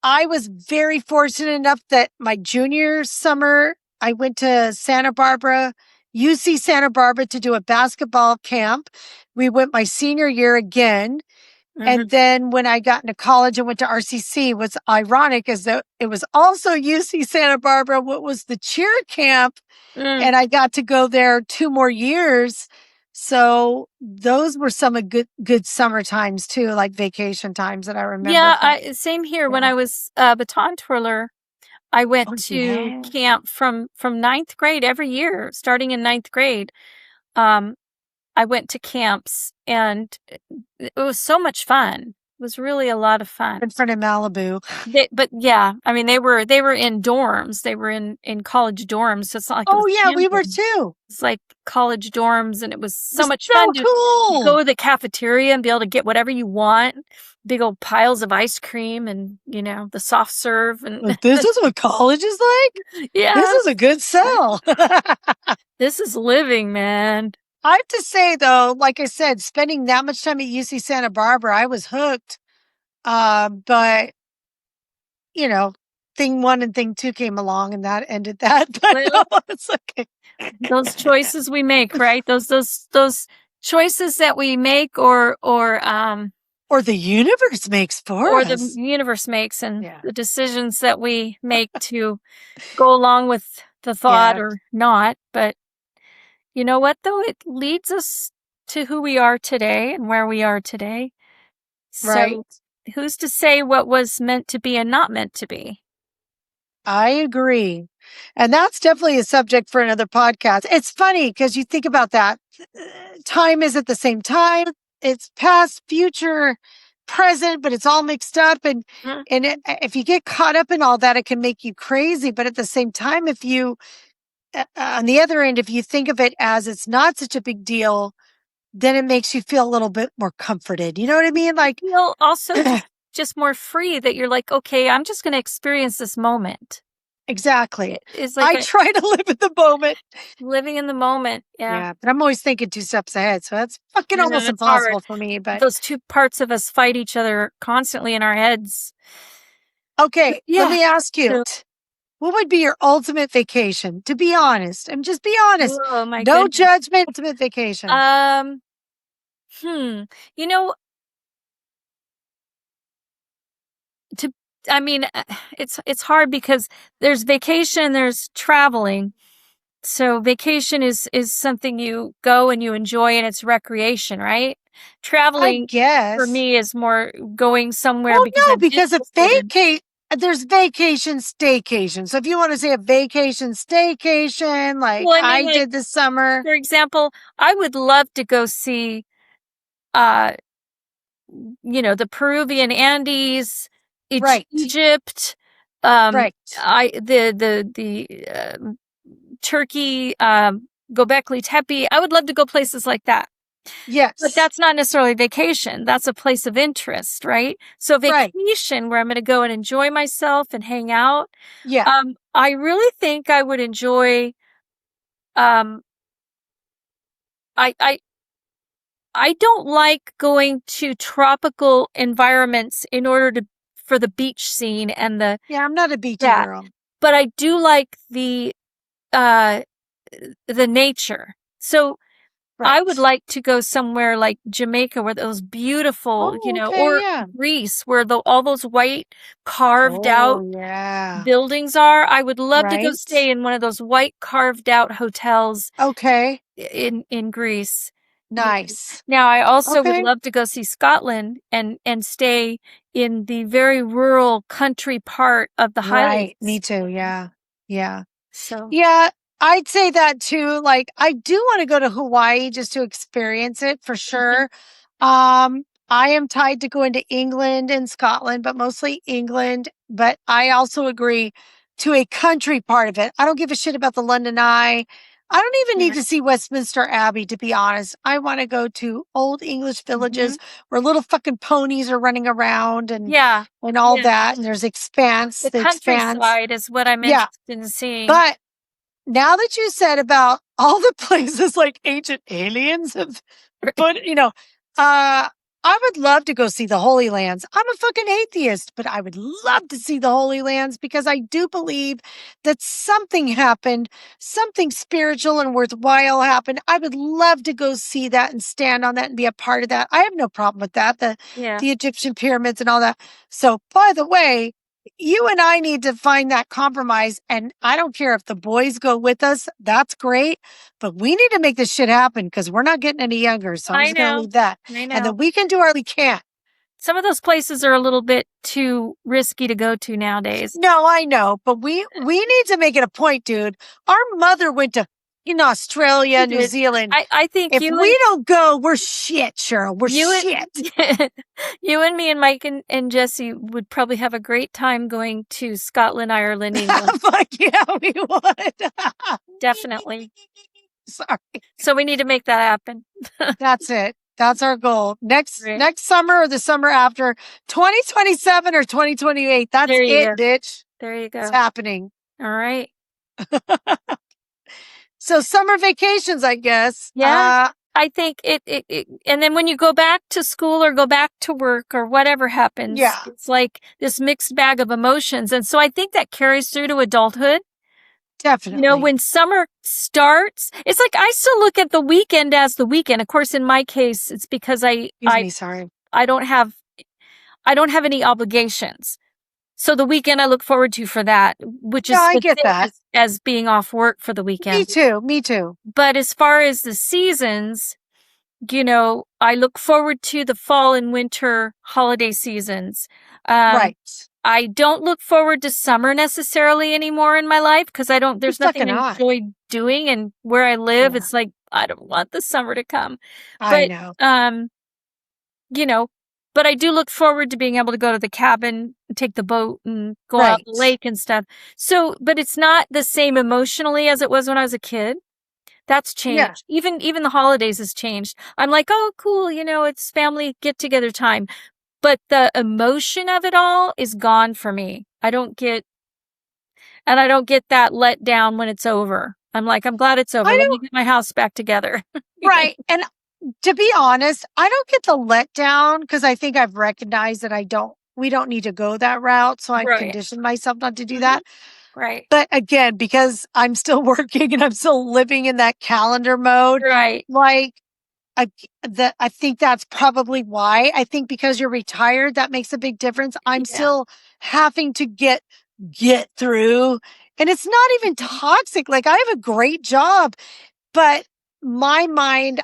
I was very fortunate enough that my junior summer, I went to Santa Barbara, UC Santa Barbara, to do a basketball camp. We went my senior year again. And then when I got into college and went to RCC, what's ironic is that it was also UC Santa Barbara, what was the cheer camp. And I got to go there 2 more years. So those were some of good summer times too, like vacation times that I remember. Yeah, same here. When I was a baton twirler, I went to camp from 9th grade every year, starting in 9th grade. I went to camps, and it was so much fun. It was really a lot of fun. In front of Malibu. But yeah, I mean, they were in dorms. They were in college dorms. So it's not like, oh yeah, we were too. It's like college dorms, and it was so much fun to go to the cafeteria and be able to get whatever you want. Big old piles of ice cream, and you know, the soft serve. And like, this is what college is like? Yeah. This is a good sell. This is living, man. I have to say though, like I said, spending that much time at UC Santa Barbara, I was hooked. But you know, thing 1 and thing 2 came along, and that ended that. But well, no, it's okay. Those choices we make, right? Those choices that we make, or the universe makes for or us. the universe makes, and the decisions that we make to go along with the thought or not. But you know what, though? It leads us to who we are today and where we are today. So who's to say what was meant to be and not meant to be? I agree. And that's definitely a subject for another podcast. It's funny because you think about that. Time is at the same time. It's past, future, present, but it's all mixed up. And if you get caught up in all that, it can make you crazy. But at the same time, if you, on the other end, if you think of it as it's not such a big deal, then it makes you feel a little bit more comforted. You know what I mean? Like, you feel also just more free, that you're like, okay, I'm just going to experience this moment. Exactly. It's like I try to live in the moment. Living in the moment. Yeah. But I'm always thinking 2 steps ahead. So that's fucking almost impossible for me. But those two parts of us fight each other constantly in our heads. Okay. Let me ask you. What would be your ultimate vacation? To be honest. And just be honest. Oh, my no goodness. judgment. Ultimate vacation. You know, I mean, it's hard because there's vacation, there's traveling. So vacation is something you go and you enjoy, and it's recreation, right? Traveling, I guess, for me is more going somewhere. Well, because of there's vacation, staycation. So if you want to say a vacation, staycation, like I did this summer. For example, I would love to go see, you know, the Peruvian Andes, Egypt, the Turkey, Göbekli Tepe. I would love to go places like that. Yes. But that's not necessarily vacation. That's a place of interest, right? So vacation, where I'm going to go and enjoy myself and hang out. Yeah. I really think I would enjoy, I don't like going to tropical environments for the beach scene and the... Yeah, I'm not a beachy girl. But I do like the the nature. So I would Right. like to go somewhere like Jamaica where those beautiful, Oh, okay, or yeah. Greece where all those white carved Oh, out yeah. buildings are. I would love to go Right. stay in one of those white carved out hotels Okay. in Greece. Nice. Now I also would Okay. love to go see Scotland and stay in the very rural country part of the Right. Me Highlands. too. Yeah. Yeah. So, Yeah, I'd say that too. Like, I do want to go to Hawaii just to experience it for mhm, sure. I am tied to going to England and Scotland, but mostly England. But I also agree to a country part of it. I don't give a shit about the London Eye. I don't even need right. to see Westminster Abbey, to be honest. I want to go to old English Mhm. villages where little fucking ponies are running around Yeah. and all Yeah. that. And there's expanse, The the expanse. countryside is what I'm Yeah. interested in seeing. But now that you said about all the places like ancient aliens have put, I would love to go see the Holy Lands. I'm a fucking atheist, but I would love to see the Holy Lands because I do believe that something happened, something spiritual and worthwhile happened. I would love to go see that and stand on that and be a part of that. I have no problem with that. The Yeah. the Egyptian pyramids and all that. So, by the way, you and I need to find that compromise. And I don't care if the boys go with us, that's great. But we need to make this shit happen because we're not getting any younger. So I'm I just going to know. leave that. I And know. then we can do our we can't. Some of those places are a little bit too risky to go to nowadays. No, I know, but we need to make it a point, dude. Our mother went to She Australia, New did. Zealand. I think If we don't go, we're shit, Cheryl. We're you shit. and you and me and Mike and Jesse would probably have a great time going to Scotland, Ireland, England. Fuck yeah, we would. Definitely. Sorry. So we need to make that happen. That's it. That's our goal. Next Right. next summer or the summer after, 2027 or 2028. That's There you it, go. bitch. There you It's go. happening. All right. So summer vacations, I guess. Yeah. I think and then when you go back to school or go back to work or whatever happens, Yeah, it's like this mixed bag of emotions. And so I think that carries through to adulthood. definitely. When summer starts, it's like I still look at the weekend as the weekend. Of course, in my case, it's because Excuse me, sorry. I don't have any obligations. So the weekend I look forward to for that, which Yeah, is I the get same that. as being off work for the Me weekend. too. Me too. But as far as the seasons, I look forward to the fall and winter holiday seasons. Um, Right. I don't look forward to summer necessarily anymore in my life because You there's nothing fucking to not. enjoy doing. And where I live, Yeah, it's like, I don't want the summer to come. I But, know. you know, but I do look forward to being able to go to the cabin, and take the boat and go out the Right. lake and stuff. So, but it's not the same emotionally as it was when I was a kid. That's Yeah. changed. Even the holidays has changed. I'm like, "Oh, cool, it's family get together time." But the emotion of it all is gone for me. I don't get that let down when it's over. I'm like, "I'm glad it's over. I Let me don't get my house back together." right. And to be honest, I don't get the letdown because I think I've recognized that we don't need to go that route. So I've Right. conditioned myself not to do Mhm. that. Right. But again, because I'm still working and I'm still living in that calendar mode, Right. like I think that's probably why. I think because you're retired, that makes a big difference. I'm Yeah. still having to get through, and it's not even Mhm. toxic. Like I have a great job, but my mind,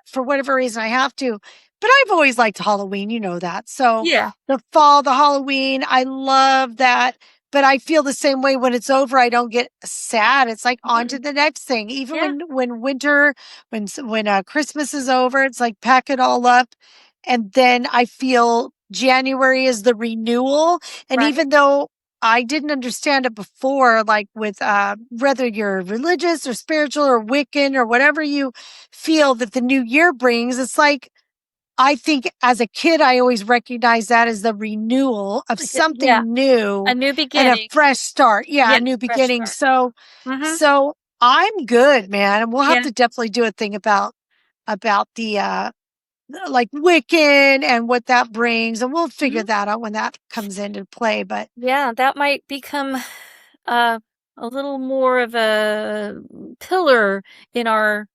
for whatever reason, I have to. But I've always liked Halloween, you know that. So Yeah. the fall, the Halloween, I love that. But I feel the same way when it's over. I don't get sad. It's like on to Mhm. the next thing. Even Yeah. when winter, when Christmas is over, it's like pack it all up, and then I feel January is the renewal. And Right. even though I didn't understand it before, like with whether you're religious or spiritual or Wiccan or whatever you feel that the new year brings, it's like I think as a kid, I always recognized that as the renewal of Yeah. something new A new and a beginning. fresh start. Yeah, a Yeah. new Fresh beginning. start. So, Mhm. so I'm good, man. And we'll have Yeah. to definitely do a thing about the like Wiccan and what that brings, and we'll figure Mhm. that out when that comes into play. But Yeah, that might become uh more of a pillar in our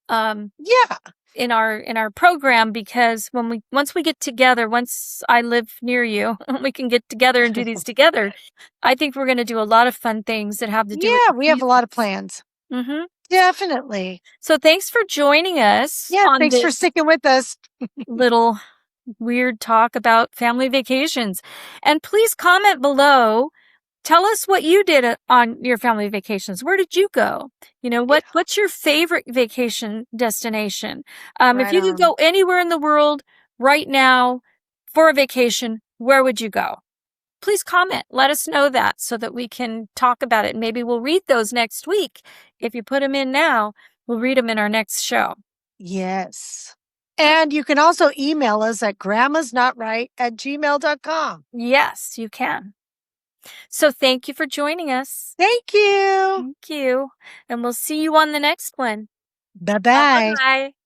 Yeah. in our program, because once we get together, once I live near you, we can get together and do these together. I think we're going to do a lot of fun things that have to do with Yeah, the we have a lot of seasons. plans. Mm-hmm. Definitely. So thanks for joining us Yeah, on thanks for this sticking with us. little weird talk about family vacations. And please comment below. Tell us what you did on your family vacations. Where did you go? You know, Yeah, what's your favorite vacation destination? If right you could on. go anywhere in the world right now for a vacation, where would you go? Please comment. Let us know that so that we can talk about it. Maybe we'll read those next week. If you put them in now, we'll read them in our next show. Yes. And you can also email us at grandmasnotright@gmail.com. Yes, you can. So thank you for joining us. Thank you. Thank you. And we'll see you on the next one. Bye bye. Bye-bye.